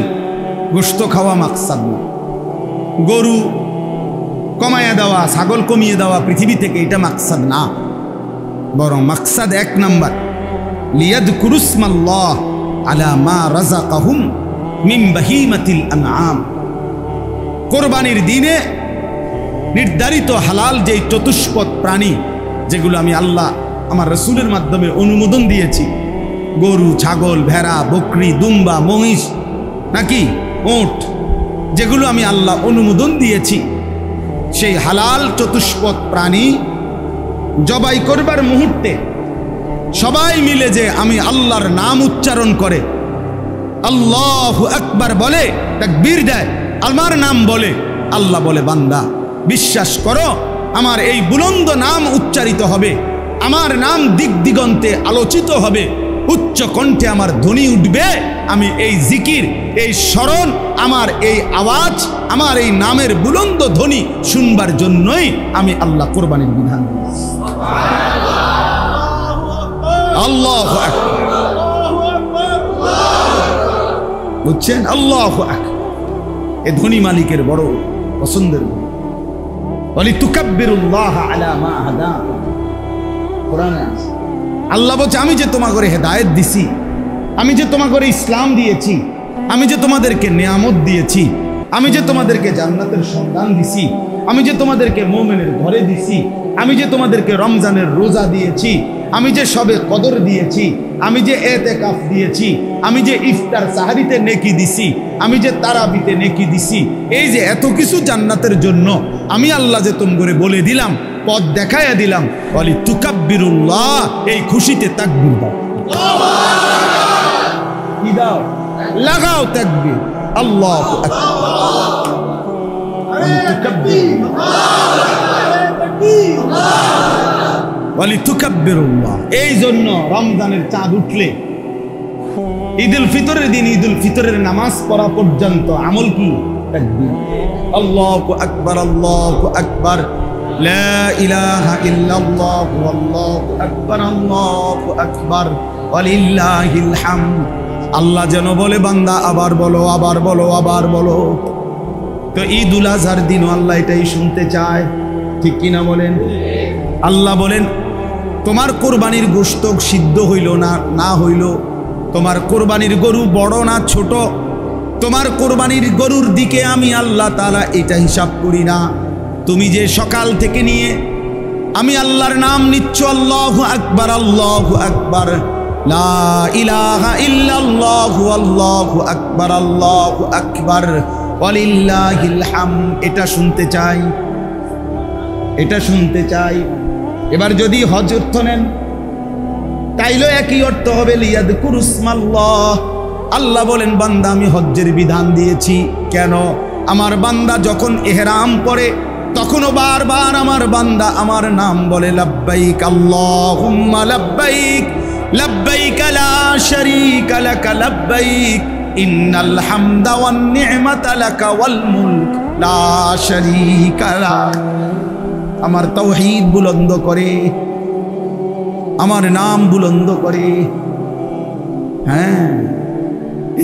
গোশত খাওয়া মাকসাদ না, গরু কমাইয়া দেওয়া, ছাগল কমিয়ে দেওয়া পৃথিবী থেকে, এটা মাকসাদ না। বরং মাকসাদ এক নাম্বার, লিয়াযকুরুসমাল্লাহ আলা মা রাযাকাহুম মিন বাহিমাতিল আনআম, কোরবানির দিনে নির্ধারিত হালাল যেই চতুষ্পদ প্রাণী, যেগুলো আমি আল্লাহ আমার রাসূলের মাধ্যমে অনুমোদন দিয়েছি, গরু, ছাগল, ভেড়া, বকরি, দুম্বা, মহিষ, নাকি উট, যেগুলো আমি আল্লাহ অনুমোদন দিয়েছি, সেই হালাল চতুষ্পদ প্রাণী জবাই করবার মুহূর্তে সবাই মিলে যে আমি আল্লাহর নাম উচ্চারণ করে, আল্লাহু আকবার বলে, তাকবীর দেয়, আমার নাম বলে, আল্লাহ বলে, বান্দা বিশ্বাস করো, আমার এই বুলন্দ নাম উচ্চারিত হবে, আমার নাম দিক দিগন্তে আলোচিত হবে, উচ্চ কণ্ঠে আমার ধ্বনি উঠবে, আমি এই জিকির, এই স্মরণ, আমার এই আওয়াজ, আমার এই নামের বুলন্দ ধ্বনি শুনবার জন্যই আমি আল্লাহ কোরবানির বিধান দিয়েছি। আল্লাহু আকবার, বুঝছেন? আল্লাহু আকবার, এ ধ্বনি মালিকের বড় পছন্দের। ওয়ালিতুকাব্বিরুল্লাহ আলা মা হাদাকুম, কোরআনে আছে, আল্লাহ বলছে আমি যে তোমাকে হেদায়েত দিছি, আমি যে তোমাকে ইসলাম দিয়েছি, আমি যে তোমাদেরকে নিয়ামত দিয়েছি, আমি যে তোমাদেরকে জান্নাতের সন্ধান দিছি, আমি যে তোমাদেরকে মুমিনের ঘরে দিছি, আমি যে তোমাদেরকে রমজানের রোজা দিয়েছি, আমি যে সবে কদর দিয়েছি, আমি যে এতেকাফ দিয়েছি, আমি যে ইফতার সাহারিতে নেকি দিছি, আমি যে তারাবিতে নেকি দিছি, এই যে এত কিছু জান্নাতের জন্য আমি আল্লাহ যে তোমরে বলে দিলাম, পথ দেখাইয়া দিলাম, বলি তুকাব্বিরুল্লাহ, এই খুশিতে তাকবীর দাও। কি দাও? লাগাও তাকবীর, আল্লাহু আকবার। এই জন্য রমজানের চাঁদ উঠলে ঈদুল ফিতরের দিন ঈদুল ফিতরের নামাজ পড়া পর্যন্ত আমল কি? তাকবীর। আল্লাহু আকবার, আল্লাহু আকবার, লা ইলাহা ইল্লাল্লাহু আল্লাহু আকবার, আল্লাহু আকবার, ওয়ালিল্লাহিল হামদ। আল্লাহ যেন বলে বান্দা আবার বলো, আবার বলো, আবার বলো। তো ঈদুল আজহার দিনও আল্লাহ এটাই শুনতে চায়, ঠিক কিনা বলেন? আল্লাহ বলেন তোমার কোরবানির গোশত সিদ্ধ হইল না হইল, তোমার কোরবানির গরু বড় না ছোট, তোমার কোরবানির গরুর দিকে আমি আল্লাহ তাআলা এটা হিসাব করি না। তুমি যে সকাল থেকে নিয়ে আমি আল্লাহর নাম নিচ্ছ, আল্লাহু আকবার, আল্লাহু আকবার, লা ইলাহা ইল্লাল্লাহু আল্লাহু আকবার, আল্লাহু আকবার, ওয়ালিল্লাহিল হামদ, এটা শুনতে চাই, এটা শুনতে চাই। এবার যদি হজ অর্থ নেন তাইলেও একই অর্থ হবে, লিয়াযকুরুসমাল্লাহ। আল্লাহ বলেন বান্দা আমি হজ্জের বিধান দিয়েছি কেন? আমার বান্দা যখন ইহরাম পরে তখনও বারবার আমার বান্দা আমার নাম বলে, লাব্বাইক আল্লাহুম্মা লাব্বাইক, লাব্বাইক লা শারীকা লাকা লাব্বাইক, ইন্নাল হামদা ওয়ান নি'মাতা লাকা ওয়াল মুলক লা শারীকা লাক। আমার তাওহীদ বুলন্দ করে, আমার নাম বুলন্দ করে। হ্যাঁ,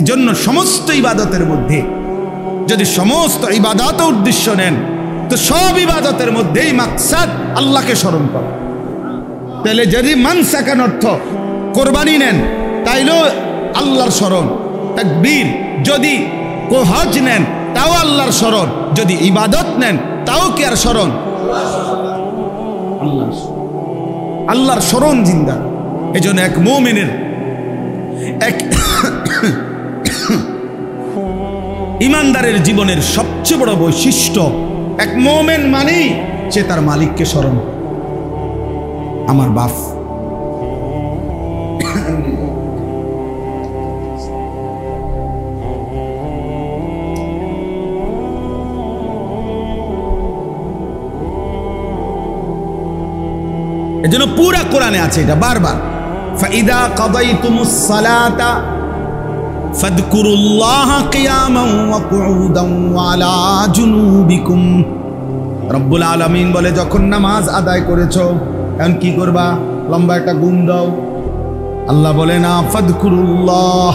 এজন্য সমস্ত ইবাদতের মধ্যে যদি সমস্ত ইবাদত উদ্দেশ্য নেন তো সব ইবাদতের মধ্যেই মাকসাদ আল্লাহকে স্মরণ করা। তাহলে যদি মানসাকান অর্থ কোরবানি নেন তাইলেও আল্লাহর স্মরণ, তাকবীর। যদি হজ নেন তাও আল্লাহর স্মরণ, যদি ইবাদত নেন তাও কি আর স্মরণ? আল্লাহর স্মরণ জিন্দা। এজন্য এক মুমিনের, এক ইমানদারের জীবনের সবচেয়ে বড় বৈশিষ্ট্য, এক মুমিন মানেই সে তার মালিককে স্মরণ। আমার বাপ এজন্য পুরা কোরআনে আছে এটা বারবার, ফাইদা কাদাইতুমুস সালাতা ফাযকুরুল্লাহা কিয়ামান ওয়া কুউদান ওয়া আলা জুনুবিকুম। রব্বুল আলামিন বলে যখন নামাজ আদায় করেছো এখন কি করবা? লম্বা একটা গুণ দাও। আল্লাহ বলে না, ফাযকুরুল্লাহ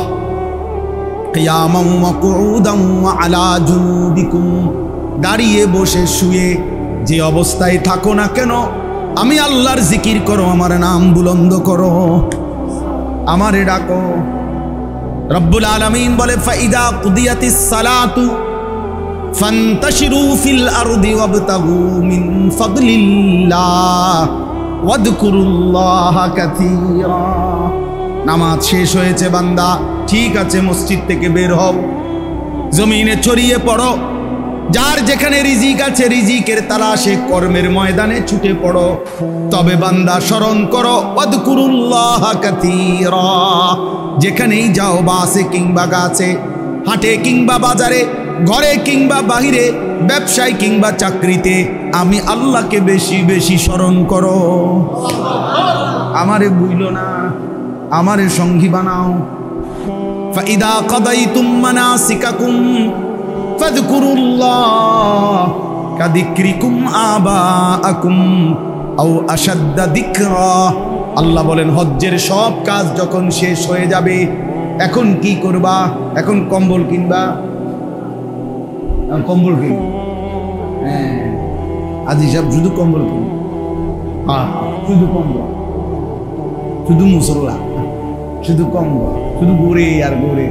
কিয়ামান ওয়া কুউদান ওয়া আলা জুনুবিকুম, দাঁড়িয়ে বসে শুয়ে যে অবস্থায় থাকো না কেন আমি আল্লাহর জিকির করো, আমার নাম বুলন্দ করো, আমারে ডাকো। রব্বুল আলামিন বলে ফাইদা কুদিয়াতিস সালাতু ফান্তাশিরু ফিল আরদি ওয়াবতাগু মিন ফাদলিল্লাহ ওয়াযকুরুল্লাহা কাসীরা। নামাজ শেষ হয়েছে বান্দা, ঠিক আছে, মসজিদ থেকে বের হও, জমিনে ছড়িয়ে পড়ো, যার যেখানে রিজিক আছে রিজিকের তালাশে কর্মের ময়দানে ছুটে পড়ো। তবে বান্দা স্মরণ করো, ওয়াযকুরুল্লাহা কাসীরা। যেখানেই যাও, বাসে কিংবা গাছে, হাটে কিংবা বাজারে, ঘরে কিংবা বাহিরে, ব্যবসায় কিংবা চাকরিতে, আমি আল্লাহকে বেশি বেশি স্মরণ করো। আমারে ভুইলো না, আমারে সঙ্গী বানাও। ফাইদা কাদাইতুম মানাসিকাকুম ফাযকুরুল্লাহ কাযিকরিকুম আবাআকুম আও আশাদ্দা যিকরা। আল্লাহ বলেন হজ্জের সব কাজ যখন শেষ হয়ে যাবে এখন কি করবা? এখন কম্বল কিনবা, কম্বল কিনবা। হ্যাঁ, আজি সাহেব শুধু কম্বল কিনবা, শুধু কম্বল। শুধু মুসল্লা, শুধু কম্বল, শুধু ঘুরে আর ঘুরে।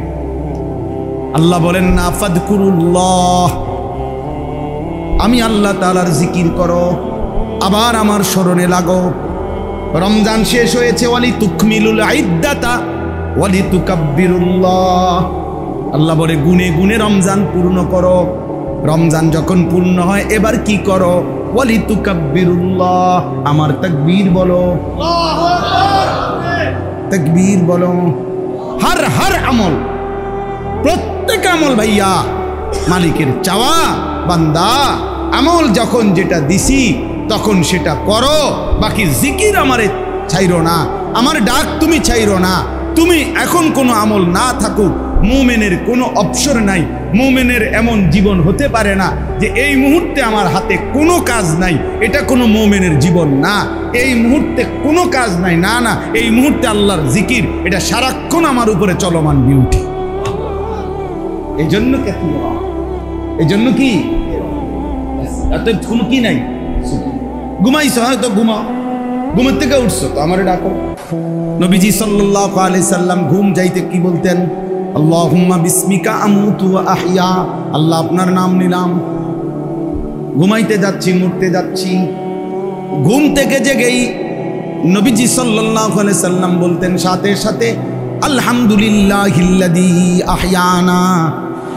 আল্লাহ বলেন না ফাদকুরুল্লাহ, আমি আল্লাহ তাআলার জিকির করো, আবার আমার স্মরণে লাগো। রমজান শেষ হয়েছে, ওয়ালি তুকমিলুল ইদ্দাতা ওয়ালি তুকাব্বিরুল্লাহ। আল্লাহ বলে গুনে গুনে রমজান পূর্ণ করো। রমজান যখন পূর্ণ হয় এবার কি করো? ওয়ালি তুকাব্বিরুল্লাহ, আমার তাকবীর বলো, তাকবীর বলো। হর আমল, প্রত্যেক আমল ভাইয়া মালিকের চাওয়া, বান্দা আমল যখন যেটা দিছি তখন সেটা করো। বাকি জিকির আমারে ছাইরো না, আমার ডাক তুমি ছাইরো না। তুমি এখন কোনো আমল না থাকুক, মুমিনের কোনো অবসর নাই। মুমিনের এমন জীবন হতে পারে না যে এই মুহূর্তে আমার হাতে কোনো কাজ নাই, এটা কোনো মুমিনের জীবন না। এই মুহূর্তে কোনো কাজ নাই, না না, এই মুহূর্তে আল্লাহর জিকির, এটা সারাক্ষণ আমার উপরে চলমান ডিউটি। এই জন্য এই জন্য কি কোনো কি নাই, ঘুমাইছো হয়তো ঘুমাও, ঘুমের থেকে উঠছো তো আমারে ডাকো। নবীজি সাল্লাল্লাহু আলাইহি সাল্লাম ঘুম যাইতে কি বলতেন? আল্লাহুম্মা বিসমিকা আমুতু ওয়া আহইয়া, আল্লাহ আপনার নাম নিলাম, ঘুমাইতে যাচ্ছি, মরতে যাচ্ছি। ঘুম থেকে জেগেই নবীজি সাল্লাল্লাহু আলাইহি সাল্লাম বলতেন সাথে সাথে আলহামদুলিল্লাহিল্লাযী আহইয়ানা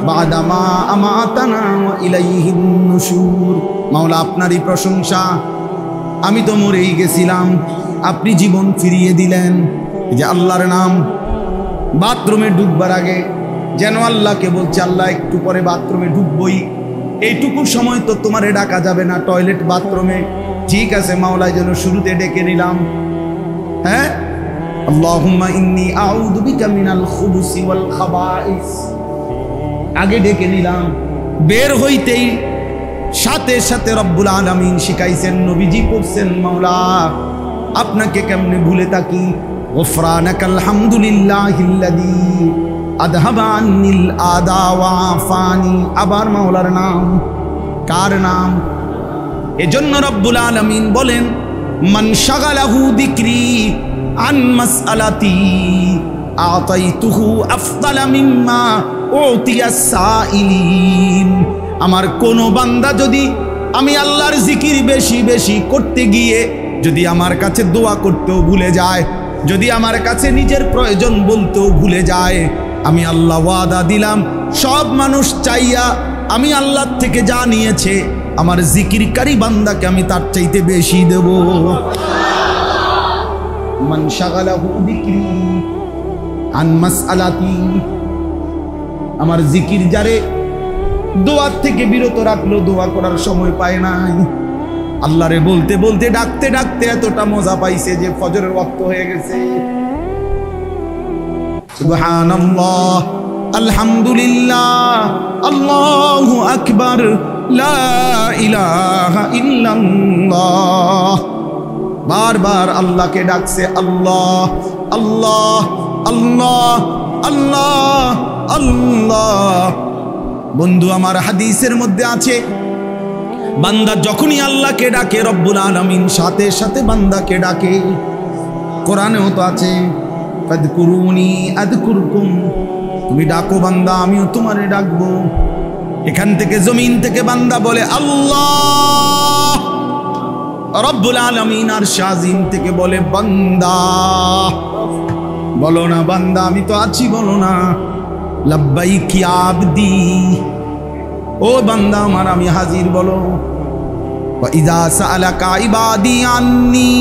বা'দা মা আমাতানা ওয়া ইলাইহিন নুশুর। মাওলা আপনারই প্রশংসা, আমি তো মরেই গেছিলাম, আপনি জীবন ফিরিয়ে দিলেন। এই যে আল্লাহর নাম। বাথরুমে ঢুকবার আগে যেন আল্লাহকে বলছে, আল্লাহ একটু পরে বাথরুমে ঢুকবই, এইটুকু সময় তো তোমারে ডাকা যাবে না, টয়লেট বাথরুমে। ঠিক আছে মাওলায় যেন শুরুতে ডেকে নিলাম, হ্যাঁ, আল্লাহুম্মা ইন্নী আউযু বিকা মিনাল খুবুসি ওয়াল খাবাইস, আগে ডেকে নিলাম। বের হইতেই সাথে সাথে রব্বুল আলামিন শিখাইছেন, নবীজি পড়ছেন, মাওলা আপনাকে কেমনে ভুলে থাকি। গফরানাকাল হামদুলিল্লাহিল্লাযী আযহাবা আন্নিল আদা ওয়া আফানি। আবার মাওলার নাম, কার নাম? এজন্য রব্বুল আলামিন বলেন, মান শাগালাহু যিকরি আন মাসআলাতি আতাইতুহু আফদালা মিম্মা উতিয়াস সাইলিন। আমার কোন বান্দা যদি আমি আল্লাহর জিকির বেশি বেশি করতে গিয়ে যদি আমার কাছে দোয়া করতেও ভুলে যায়, যদি আমার কাছে নিজের প্রয়োজন বলতেও ভুলে যায়, আমি আল্লাহ ওয়াদা দিলাম সব মানুষ চাইয়া আমি আল্লাহ থেকে যা নিয়েছে আমার জিকিরকারী বান্দাকে আমি তার চাইতে বেশি দেব। মান শাগালাহু যিকরি আন মাসআলাতি, আমার জিকির যারে দোয়ার থেকে বিরত রাখলো, দোয়া করার সময় পায় নাই, আল্লাহরে বলতে বলতে ডাকতে ডাকতে এতটা মজা পাইছে যে ফজরের ওয়াক্ত হয়ে গেছে। সুবহানাল্লাহ, আলহামদুলিল্লাহ, আল্লাহু আকবার, লা ইলাহা ইল্লাল্লাহ। বারবার আল্লাহকে ডাকছে, আল্লাহ আল্লাহ আল্লাহ আল্লাহ আল্লাহ। বন্ধু আমার, হাদিসের মধ্যে আছে বান্দা যখনই আল্লাহকে ডাকে রব্বুল আলামিন সাথে সাথে বান্দাকে ডাকে। কোরআনেও তো আছে, ফাদকুরুনি আযকুরকুম, তুমি ডাকো বান্দা আমিও তোমারে ডাকবো। এখান থেকে জমিন থেকে বান্দা বলে আল্লাহ, রব্বুল আলামিন আর শাজিম থেকে বলে বান্দা। বলো না বান্দা আমি তো আছি, বলো না লাব্বাইক ইয়া আবদি, ও বান্দা আমার আমি হাজির, বলো। ওয়া ইযা সাআলাকা ইবাদি আন্নী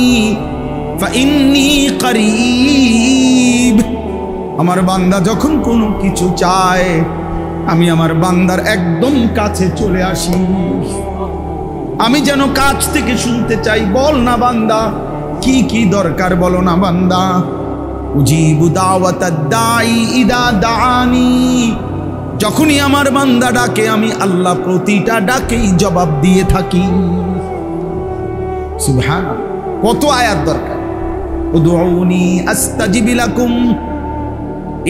ফাইন্নী করিব, আমার বান্দা যখন কোনো কিছু চায় আমি আমার বান্দার একদম কাছে চলে আসি। আমি যেন কাছ থেকে শুনতে চাই, বল না বান্দা কি কি দরকার, বলো না বান্দা। উজিবু দাওয়াতাদ দাঈ ইযা দাআনি, যখনই আমার বান্দা ডাকে আমি আল্লাহ প্রতিটা ডাকেই জবাব দিয়ে থাকি। সুবহানাল্লাহ, কত আয়াত দরকার। উদউনি আস্তাজিব লাকুম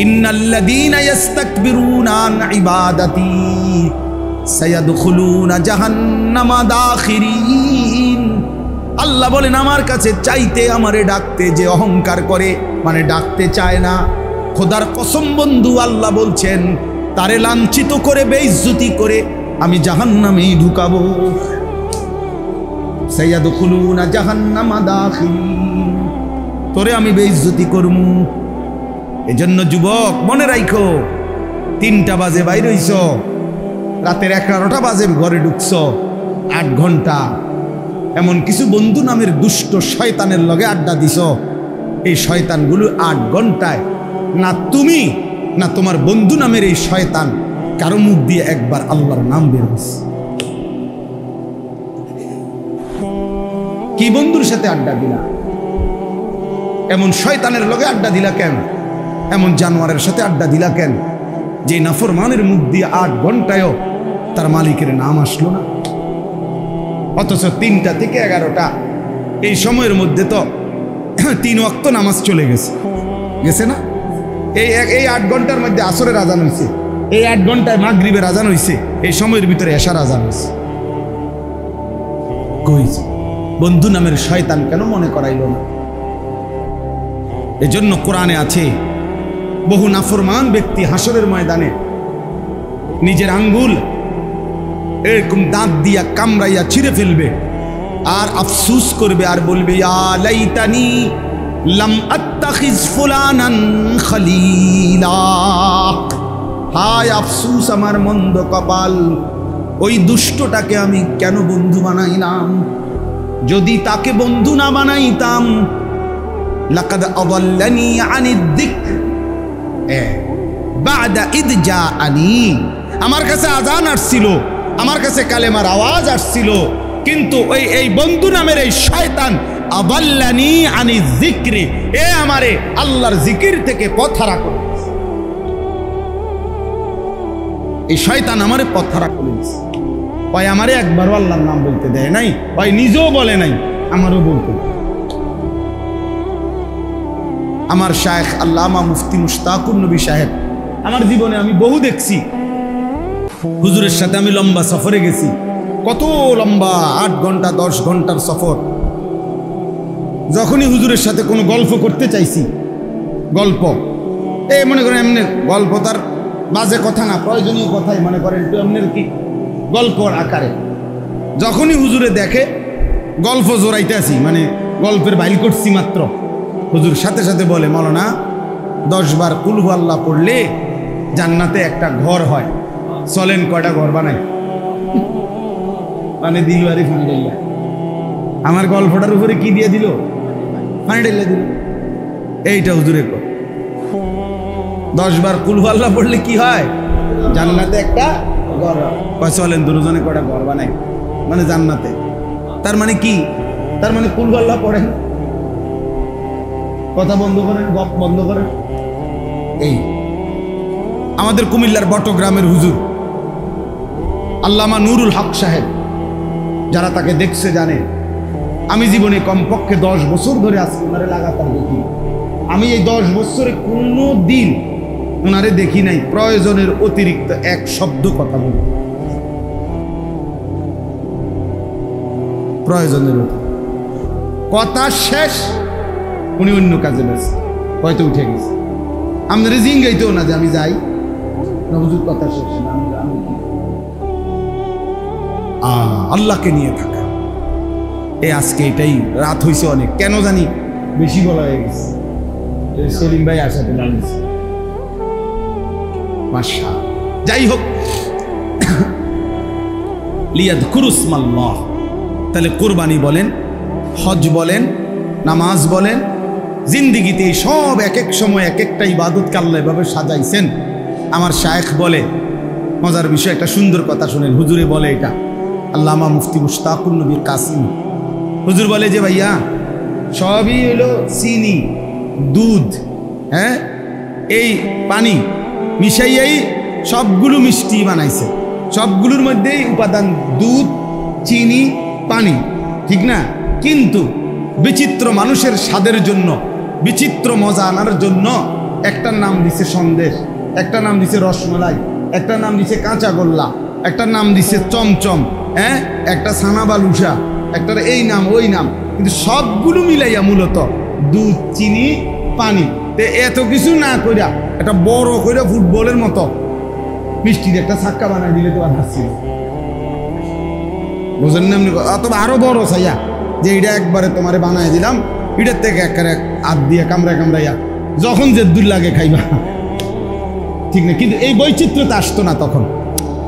ইন্নাল্লাযীনা ইস্তাকবিরুনা আন ইবাদাতি সায়াদখুলুনা জাহান্নামা দাখিরিন। আল্লাহ বলেন আমার কাছে চাইতে আমারে ডাকতে যে অহংকার করে, মানে ডাকতে চায় না, খোদার কসম বন্ধু আল্লাহ বলছেন তারে লাঞ্ছিত করে বেইজ্জতি করে আমি জাহান্নামেই ঢুকাবো। সাইয়াদখুলুনা জাহান্নামা দাখিলিন, তোরে আমি বেইজ্জতি করমু। এজন্য যুবক মনে রাখো, 3টা বাজে বাইরে হইছ, রাতের 11টা বাজে ঘরে ঢুকছ, 8 ঘন্টা এমন কিছু বন্ধু নামের দুষ্ট শয়তানের লগে আড্ডা দিছ। এই শয়তানগুলো 8 ঘন্টায় না তুমি না তোমার বন্ধু নামের এই শয়তান কারো মুখ দিয়ে একবার আল্লাহর নাম বের হইছে। কি বন্ধুর সাথে আড্ডা দিলা? এমন শয়তানের লগে আড্ডা দিলা কেন? এমন জানোয়ারের সাথে আড্ডা দিলা কেন যে নাফরমানের মুখ দিয়ে 8 ঘন্টায়ও তার মালিকের নাম আসলো না? অথচ 3টা থেকে 11টা এই সময়ের মধ্যে তো 3 ওয়াক্ত নামাজ চলে গেছে না? এই 8 ঘন্টার মধ্যে আসরের আজান হয়েছে, এই 8 ঘন্টায় মাগরিবের আজান হয়েছে, এই সময়ের ভিতরে এশার আজান হয়েছে। কইছে বন্ধু নামের শয়তান কেন মনে করাইল না? এজন্য কোরআনে আছে বহু নাফরমান ব্যক্তি হাসরের ময়দানে নিজের আঙ্গুল এরকম দাঁত দিয়া কামড়াইয়া ছিঁড়ে ফেলবে আর আফসুস করবে আর বলবে ইয়া লাইতানি লাম আত্তাখিজ ফুলানান খলিলা, হায় আফসুস আমার মন্দ কপাল, ওই দুষ্টটাকে আমি কেন বন্ধু বানাইলাম। যদি তাকে বন্ধু না বানাইতাম লাকাদ আদাল্লানি আনিদ যিকর বা'দা ইদ জাআনি, আমার কাছে আজান আসছিল, আমার কাছে কালেমার আওয়াজ আসছিল, কিন্তু এই বন্ধু নামের এই শয়তান আদাল্লানি আনিজ যিকরি, এ আমারে আল্লাহর জিকির থেকে পথহারা করে দিয়েছে। এই শয়তান আমারে পথহারা করে দিয়েছে। ওই আমারে একবারও আল্লাহর নাম বলতে দেয় নাই, ওই নিজেও বলে নাই, আমারও বলতে। আমার শায়েখ আল্লামা মুফতি মুশতাকুর নবী সাহেব, আমার জীবনে আমি বহু দেখছি, হুজুরের সাথে আমি লম্বা সফরে গেছি, কত লম্বা 8 ঘন্টা 10 ঘন্টার সফর। যখনই হুজুরের সাথে কোনো গল্প করতে চাইছি, গল্প এই মনে করেন এমনি গল্প, তার বাজে কথা না, প্রয়োজনীয় কথাই মনে করেন একটু এমনি কি গল্পর আকারে। যখনই হুজুরে দেখে গল্প জোরাইতে আছি, মানে গল্পের বাইল করছি মাত্র, হুজুর সাথে সাথে বলে মৌলানা 10 বার কুল হু আল্লাহ পড়লে জান্নাতে একটা ঘর হয়, চলেন কয়টা ঘর বানাই। মানে দিলওয়ারি ফান্ডাইলা আমার গল্পটার উপরে কি দিয়ে দিল? ফান্ডাইলা দিল। এইটা হুজুরে 10 বার কুল হু আল্লাহ পড়লে কি হয়? জান্নাতে একটা ঘর হয়, চলেন দুজনে কয়টা ঘর বানাই, মানে জান্নাতে। তার মানে কি? তার মানে কুল হু আল্লাহ পড়েন, কথা বন্ধ করেন, গপ বন্ধ করেন। এই আমাদের কুমিল্লার বটগ্রামের হুজুর আল্লামা নুরুল হক সাহেব, যারা তাকে দেখছে জানে, আমি জীবনে কমপক্ষে 10 বছর ধরে আজকে ওনারে লাগাতার দেখি। আমি এই 10 বছরে কোনো দিন ওনারে দেখি নাই প্রয়োজনের অতিরিক্ত এক শব্দ কথা বলি, প্রয়োজনের কথা শেষ উনি অন্য কাজে ব্যস্ত, হয়তো উঠে গেছে। আমাদের জিঙ্গাইতেও না যে আমি যাই না, হুজুর কথা শেষ না, আল্লাহকে নিয়ে থাকা। এই আজকে এটাই রাত হয়েছে অনেক, কেন জানি বেশি বলা হয়ে গেছে। সেলিম ভাই আসাতে লাগছে, মাশাআল্লাহ। যাই হোক, লিয়াযকুরুসমাল্লাহ, তাহলে কুরবানি বলেন, হজ বলেন, নামাজ বলেন, জিন্দিগিতে সব এক এক সময় এক একটা ইবাদতকে আল্লাহ এভাবে সাজাইছেন। আমার শায়েখ বলে, মজার বিষয়, একটা সুন্দর কথা শুনেন, হুজুরে বলে এটা, আল্লামা মুফতি মুশতাকুর নবী কাসিম হুজুর বলে যে ভাইয়া সবই হলো চিনি, দুধ, হ্যাঁ, এই পানি মিশাইয়াই সবগুলো মিষ্টি বানাইছে। সবগুলোর মধ্যেই উপাদান দুধ, চিনি, পানি, ঠিক না? কিন্তু বিচিত্র মানুষের স্বাদের জন্য, বিচিত্র মজা আনার জন্য একটার নাম দিছে সন্দেশ, একটার নাম দিছে রসমালাই, একটার নাম দিছে কাঁচা গোল্লা, একটার নাম দিছে চমচম, হ্যাঁ, একটা ছানা বালুসা, একটার এই নাম ওই নাম। কিন্তু সবগুলো মিলাইয়া মূলত দুধ, চিনি, পানি। এত কিছু না কইরা একটা বড় কইরা ফুটবলের মতো মিষ্টির একটা ছাক্কা বানাই দিলে তো আর হাসছিল, বুঝেন না? এমনি অথবা আরো বড় চাইয়া যে এটা একবারে তোমারে বানাই দিলাম, এটার থেকে একেবারে হাত দিয়ে কামড়াইয়া যখন যে দুধ লাগে খাইবা, ঠিক না? কিন্তু এই বৈচিত্র্যতা আসতো না তখন,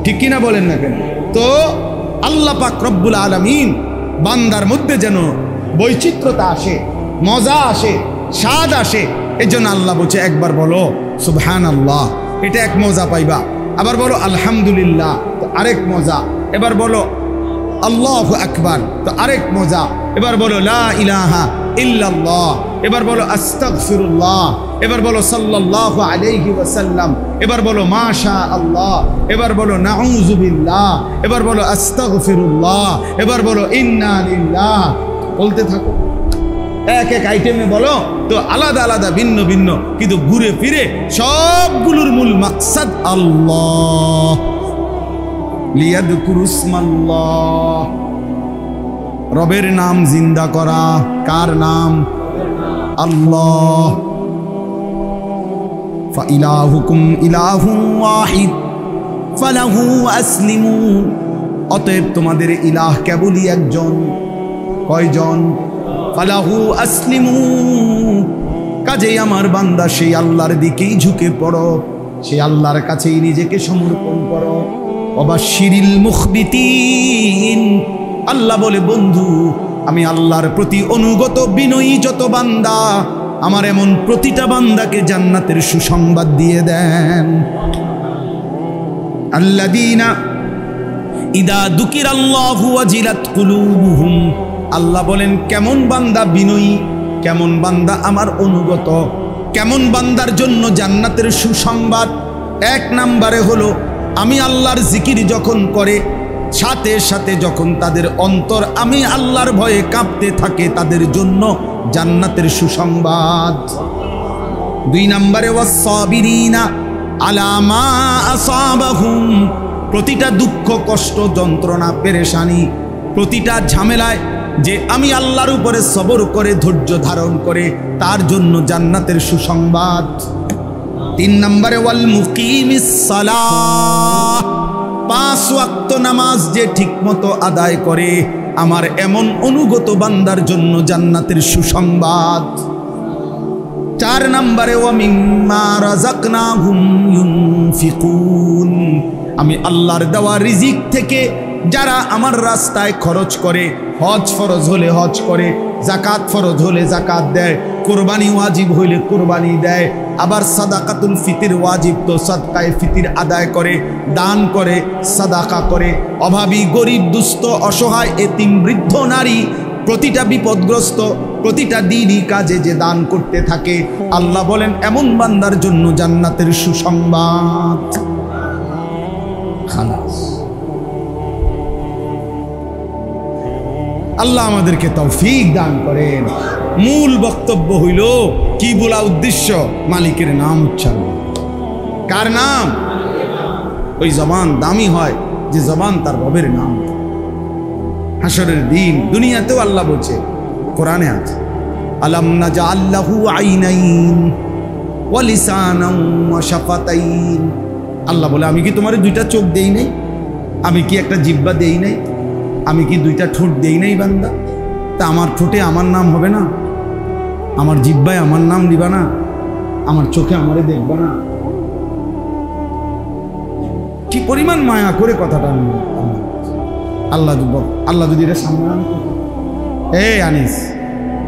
ঠিক কিনা বলেন না কেন? তো আল্লাহ পাক রব্বুল আলামিন বান্দার মধ্যে যেন বৈচিত্র্যতা আসে, মজা আসে, স্বাদ আসে, এই জন্য আল্লাহ বলছে একবার বলো সুবহানাল্লাহ, এটা এক মজা পাইবা। আবার বলো আলহামদুলিল্লাহ, তো আরেক মজা। এবার বলো আল্লাহু আকবার, তো আরেক মজা। এবার বলো লা ইলাহা ইল্লাল্লাহ, এবার বলো আস্তাগফিরুল্লাহ, এবার বলো সাল্লাল্লাহু আলাইহি ওয়াসাল্লাম, এবার বলো মাশা আল্লাহ, এবার বলো নাউযু বিল্লাহ, এবার বলো আস্তাগফিরুল্লাহ, এবার বলো ইন্না লিল্লাহ। বলতে থাকো, এক এক আইটেমে বলো, তো আলাদা আলাদা ভিন্ন ভিন্ন, কিন্তু ঘুরে ফিরে সবগুলোর মূল মাকসাদ আল্লাহ। লিয়াযকুরু ইসমাল্লাহ, রবের নাম জিন্দা করা। কার নাম? আল্লাহ। ফাইলাহুকুম ইলাহুন ওয়াহিদ ফালাহু আসলিমু, অতএব তোমাদের ইলাহ কেবলই একজন। কয়জন? ফালাহু আসলিমু, কাজেই আমার বান্দা সেই আল্লাহর দিকেই ঝুঁকে পড়ো, সেই আল্লাহর কাছেই নিজেকে সমর্পণ করো। ওয়াবাশশিরিল মুখবিতিন, আল্লাহ বলে বন্ধু আমি আল্লাহর প্রতি অনুগত বিনয়ী যত বান্দা, আমার এমন প্রতিটা বান্দাকে জান্নাতের সুসংবাদ দিয়ে দেন। আল্লাযীনা ইদা যুকিরাল্লাহু ওয়াজিলাত কুলুবুহুম, আল্লাহ বলেন কেমন বান্দা বিনয়ী, কেমন বান্দা আমার অনুগত, কেমন বান্দার জন্য জান্নাতের সুসংবাদ। এক নম্বরে হলো আমি আল্লাহর জিকির যখন করে, সাথে সাথে যখন তাদের অন্তর আমি আল্লাহর ভয়ে কাঁপতে থাকে, তাদের জন্য জান্নাতের সুসংবাদ। দুই নম্বরে ওয়াস-সাবিরিনা আলা মা আসাবাহুম, প্রতিটা দুঃখ, কষ্ট, যন্ত্রণা, পেরেশানি, প্রতিটা ঝামেলায় যে আমি আল্লাহর উপরে সবর করে ধৈর্য ধারণ করে, তার জন্য জান্নাতের সুসংবাদ। তিন নম্বরে ওয়াল মুকিমিস সালাহ, 5 ওয়াক্ত নামাজ যে ঠিকমতো আদায় করে, আমার এমন অনুগত বান্দার জন্য জান্নাতের সুসংবাদ। 4 নম্বরে ওয়া মিম্মা রাযাকনাহুম ইউনফিকুন, আমি আল্লাহর দেওয়া রিজিক থেকে যারা আমার রাস্তায় খরচ করে, হজ ফরজ হলে হজ করে, যাকাত ফরজ হলে যাকাত দেয়, কুরবানি ওয়াজিব হইলে কুরবানি দেয়, আবার সাদাকাতুল ফিতির ওয়াজিব তো সাদকায়ে ফিতির আদায় করে, দান করে, সাদাকা করে, অভাবী, গরিব, দুস্থ, অসহায়, এতিম, বৃদ্ধ, নারী, প্রতিটা বিপদগ্রস্ত, প্রতিটা দিনই কাজে যে দান করতে থাকে, আল্লাহ বলেন এমন বান্দার জন্য জান্নাতের সুসংবাদ। খালাস। আল্লাহ আমাদেরকে তৌফিক দান করেন। মূল বক্তব্য হইল কি বলা উদ্দেশ্য? মালিকের নাম উচ্চারণ। কার নাম? ওই জবান দামি হয় যে জবান তার রবের নাম। হাসরের দিন দুনিয়াতেও আল্লাহ বলছে, কোরআনে আছে, আলাম নাজআল লাহু আইনাইন ওয়া লিসানান ওয়া শাফাতাইন। আল্লাহ বলে আমি কি তোমার 2টা চোখ দেই নাই? আমি কি একটা জিহ্বা দেই নাই? আমি কি 2টা ঠোঁট দেই নাই বান্দা? তা আমার ঠোঁটে আমার নাম হবে না? আমার জিহ্বায় আমার নাম দিবা না? আমার চোখে আমারে দেখবা না? কি পরিমাণ মায়া করে কথাটা আল্লাহ যদি এটা সম্মান, এই আনিস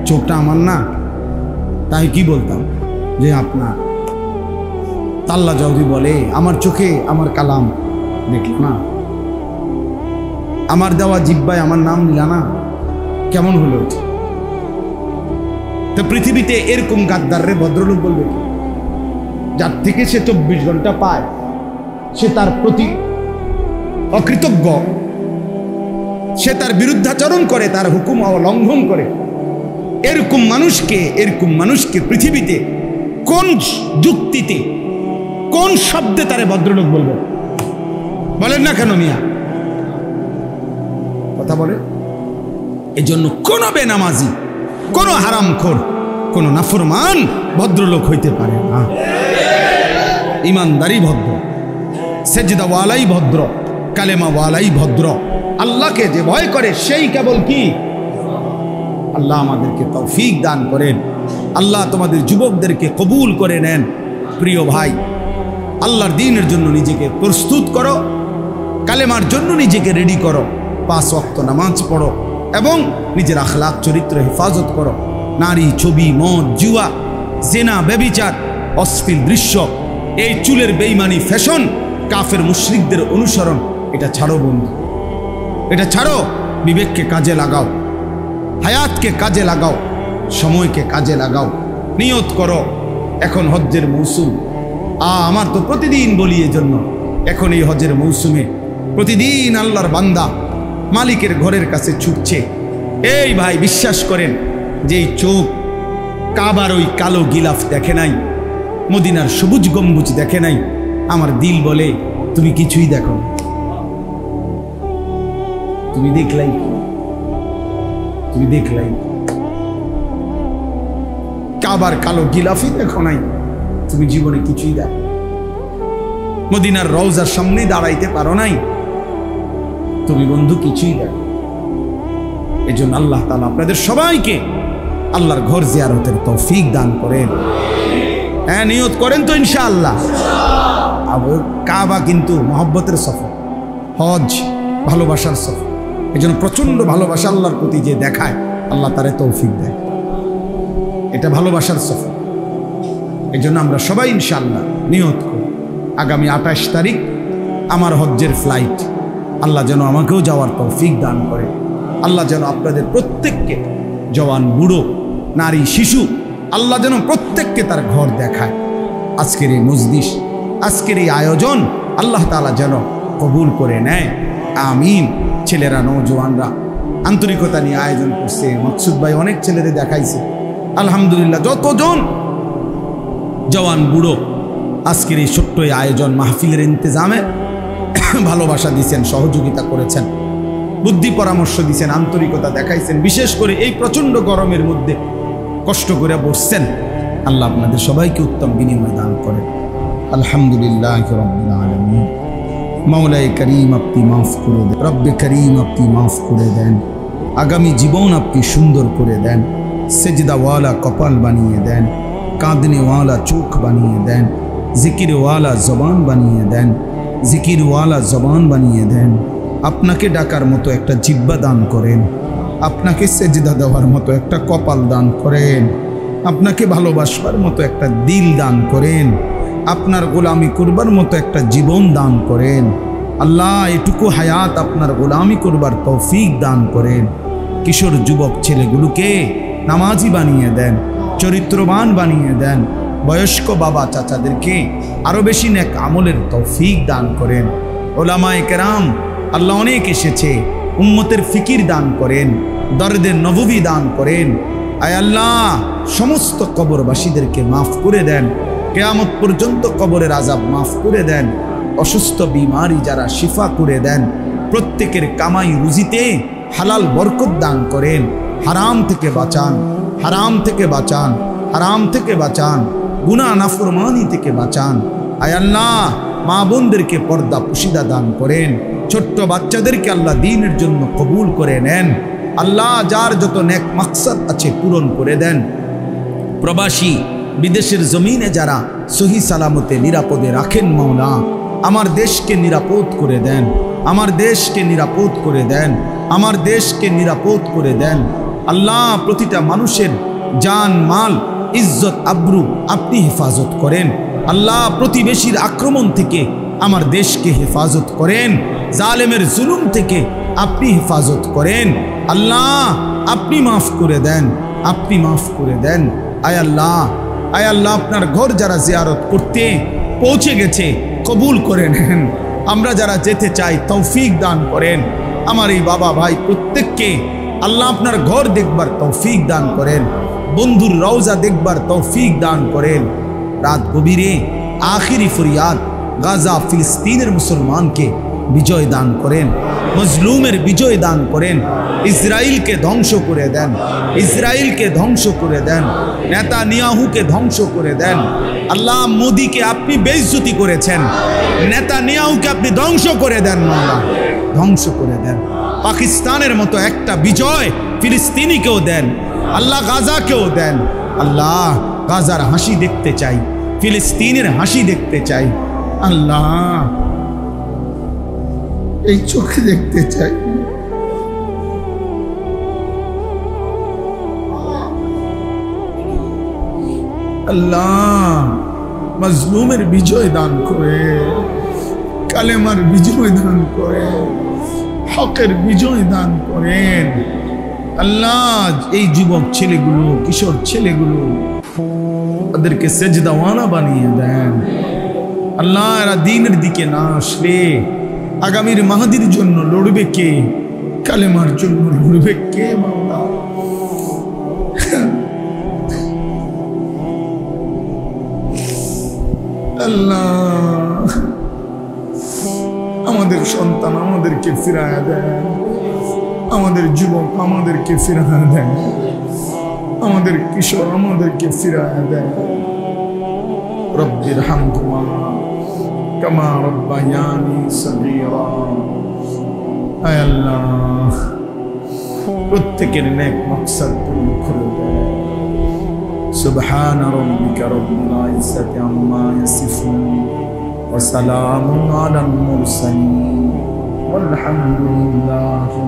চোখটা আমার না, তাই কি বলতাম যে আপনার। আল্লাহ যদি বলে আমার চোখে আমার কালাম দেখল না, আমার দেওয়া জিহ্বায় আমার নাম নিলা না, কেমন হলো? তো পৃথিবীতে এরকম গাদ্দাররে ভদ্রলোক বলবে কি? যার থেকে সে 24 ঘন্টা পায়, সে তার প্রতি অকৃতজ্ঞ, সে তার বিরুদ্ধাচরণ করে, তার হুকুম অলঙ্ঘন করে। এরকম মানুষকে পৃথিবীতে কোন যুক্তিতে, কোন শব্দে তারে ভদ্রলোক বলবে? বলেন না কেন মিয়া? কথা বলে এজন্য কোনো বেনামাজি, কোনো হারামখোর, কোনো নাফরমান ভদ্রলোক হইতে পারে না। ইমানদারি ভদ্র, সেজদাওয়ালাই ভদ্র, কালেমাওয়ালাই ভদ্র। আল্লাহকে যে ভয় করে সেই কেবল কি? আল্লাহ আমাদেরকে তৌফিক দান করেন। আল্লাহ তোমাদের যুবকদেরকে কবুল করে নেন। প্রিয় ভাই, আল্লাহর দ্বীনের জন্য নিজেকে প্রস্তুত করো, কালেমার জন্য নিজেকে রেডি করো, 5 ওয়াক্ত নামাজ পড়ো এবং নিজের আখলাক চরিত্র হেফাজত করো। নারী, ছবি, মদ, জুয়া, জেনা, ব্যভিচার, অশ্লীল দৃশ্য, এই চুলের বেঈমানি ফ্যাশন, কাফের মুশরিকদের অনুসরণ, এটা ছাড়ো বন্ধু, এটা ছাড়ো। বিবেককে কাজে লাগাও, হায়াতকে কাজে লাগাও, সময়কে কাজে লাগাও। নিয়ত করো, এখন হজ্জের মৌসুম। আমার তো প্রতিদিন বলি এজন্য, এখন এই হজ্জের মৌসুমে প্রতিদিন আল্লাহর বান্দা মালিকের ঘরের কাছে ছুটছে। এই ভাই, বিশ্বাস করেন যে এই চোখ কাবার ওই কালো গিলাফ দেখে নাই, মদিনার সবুজ গম্বুজ দেখে নাই, আমার দিল বলে তুমি কিছুই দেখো, তুমি দেখলাই, তুমি দেখলাই, কাবার কালো গিলাফই দেখো নাই, তুমি জীবনে কিছুই দেখো, মদিনার রওজার সামনে দাঁড়াইতে পারো নাই, তুমি বন্ধু কিছুই দেখো। এই জন্য আল্লাহ তাআলা আপনাদের সবাইকে আল্লাহর ঘর জিয়ারতের তৌফিক দান করেন। হ্যাঁ, নিয়ত করেন তো ইনশাআল্লাহ। কাবা কিন্তু মহব্বতের সফর, হজ ভালোবাসার সফর। এই জন্য প্রচন্ড ভালোবাসা আল্লাহর প্রতি যে দেখায়, আল্লাহ তারে তৌফিক দেয়। এটা ভালোবাসার সফর। এই জন্য আমরা সবাই ইনশাআল্লাহ নিয়ত করি, আগামী 28 তারিখ আমার হজ্জের ফ্লাইট। আল্লাহ যেন আমাকেও যাওয়ার তৌফিক দান করে। আল্লাহ যেন আপনাদের প্রত্যেককে, জওয়ান, বুড়ো, নারী, শিশু, আল্লাহ যেন প্রত্যেককে তার ঘর দেখায়। আজকের এই মজলিস, আজকের এই আয়োজন আল্লাহ তাআলা যেন কবুল করে নেয়। আমিন। ছেলেরা, নওজোয়ানরা আন্তরিকতা নিয়ে আয়োজন করছে। মকসুদ ভাই অনেক ছেলেদের দেখাইছে, আলহামদুলিল্লাহ। যতজন জওয়ান, বুড়ো আজকের এই ছোট্ট আয়োজন মাহফিলের ইন্তজামে ভালোবাসা দিয়েছেন, সহযোগিতা করেছেন, বুদ্ধি পরামর্শ দিয়েছেন, আন্তরিকতা দেখাইছেন। বিশেষ করে এই প্রচন্ড গরমের মধ্যে কষ্ট করে বসছেন। আল্লাহ আপনাদের সবাইকে উত্তম বিনিময় দান করেন। আলহামদুলিল্লাহ রাব্বিল আলামিন। মাওলায়ে করিম আপনি মাফ করে দেন, রব্বে করিম আপনি মাফ করে দেন। আগামী জীবন আপনি সুন্দর করে দেন। সেজদাওয়ালা কপাল বানিয়ে দেন, কাঁদনেওয়ালা চোখ বানিয়ে দেন, জিকিরওয়ালা জবান বানিয়ে দেন, জিকিরওয়ালা জবান বানিয়ে দেন। আপনাকে ডাকার মতো একটা জিহ্বা দান করেন, আপনাকে সেজদা দেওয়ার মতো একটা কপাল দান করেন, আপনাকে ভালোবাসবার মতো একটা দিল দান করেন, আপনার গোলামি করবার মতো একটা জীবন দান করেন। আল্লাহ, এটুকু হায়াত আপনার গোলামি করবার তৌফিক দান করেন। কিশোর যুবক ছেলেগুলোকে নামাজি বানিয়ে দেন, চরিত্রবান বানিয়ে দেন। বয়স্ক বাবা চাচাদেরকে আরো বেশি নেক আমলের তৌফিক দান করেন। ওলামায়ে কেরাম আল্লাহ অনেক এসেছে, উম্মতের ফিকির দান করেন, দরদের নববী দান করেন। আয় আল্লাহ, সমস্ত কবরবাসীদেরকে মাফ করে দেন, কিয়ামত পর্যন্ত কবরের আযাব মাফ করে দেন। অসুস্থ বিমারি যারা শিফা করে দেন, প্রত্যেকের কামাই রুজিতে হালাল বরকত দান করেন। হারাম থেকে বাঁচান, হারাম থেকে বাঁচান, হারাম থেকে বাঁচান, গুনাহ নাফরমানি থেকে বাঁচান। আয় আল্লাহ, মা বোনদেরকে পর্দা পুশিদা দান করেন। ছোট্ট বাচ্চাদেরকে আল্লাহ দ্বীনের জন্য কবুল করে নেন। আল্লাহ, যার যত নেক মাকসাদ আছে পূরণ করে দেন। প্রবাসী বিদেশের জমিনে যারা সহি সালামতে নিরাপদে রাখেন, মাওলা আমার দেশকে নিরাপদ করে দেন, আমার দেশকে নিরাপদ করে দেন, আমার দেশকে নিরাপদ করে দেন। আল্লাহ, প্রতিটা মানুষের জান, মাল, ইজ্জত, আব্রু আপনি হেফাজত করেন। আল্লাহ, প্রতিবেশীর আক্রমণ থেকে আমার দেশকে হেফাজত করেন, জালেমের জুলুম থেকে আপনি হেফাজত করেন। আল্লাহ, আপনি মাফ করে দেন, আপনি মাফ করে দেন। আয় আল্লাহ, আয় আল্লাহ, আপনার ঘর যারা জিয়ারত করতে পৌঁছে গেছে কবুল করে নেন। আমরা যারা যেতে চাই তৌফিক দান করেন। আমার এই বাবা ভাই প্রত্যেককে আল্লাহ আপনার ঘর দেখবার তৌফিক দান করেন, বন্ধুর রওজা দেখবার তৌফিক দান করেন। রাত গভীরে আখিরি ফরিয়াদ, গাজা ফিলিস্তিনের মুসলমানকে বিজয় দান করেন। মজলুমের বিজয় দান করেন, ইসরায়েলকে ধ্বংস করে দেন, ইসরায়েলকে ধ্বংস করে দেন, নেতানিয়াহুকে ধ্বংস করে দেন। আল্লাহ, মোদিকে আপনি বেইজ্জতি করেছেন, নেতানিয়াহুকে আপনি ধ্বংস করে দেন, মাওলা ধ্বংস করে দেন। পাকিস্তানের মতো একটা বিজয় ফিলিস্তিনিকেও দেন, আল্লাহ গাজাকেও দেন। আল্লাহ, গাজার হাসি দেখতে চাই, ফিলিস্তিনের হাসি দেখতে চাই। আল্লাহ, এই চোখে দেখতে চাই। আল্লাহ, মজলুমের বিজয় দান করে, কালেমার বিজয় দান করে, হকের বিজয় দান করেন। আল্লাহ, এই যুবক ছেলেগুলো, কিশোর ছেলেগুলো, তাদেরকে সেজদাওয়ালা বানিয়ে দেন। আল্লাহ, এরা দ্বীনের দিকে না আসলে আগামীর মাহাদির জন্য লড়বে কে? কালেমার জন্য লড়বে কে? মাওলা, আল্লাহ, আমাদের সন্তান আমাদেরকে ফিরায়া দেন, আমাদের যুবক আমাদেরকে ফিরায়া দেন, আমাদের কিশোর আমাদেরকে ফিরায়া দেন। রব্বির হামহুমা কামা রব্বায়ানি সগীরা। আয় আল্লাহ, প্রত্যেকের নেক মাকসাদ পূরণ করে দেন। সুবহান রাব্বিকা রব্বিল ইজ্জাতি আম্মা ইয়াসিফুন ওয়া সালামুন আলাল মুরসালিন ওয়ালহামদুলিল্লাহি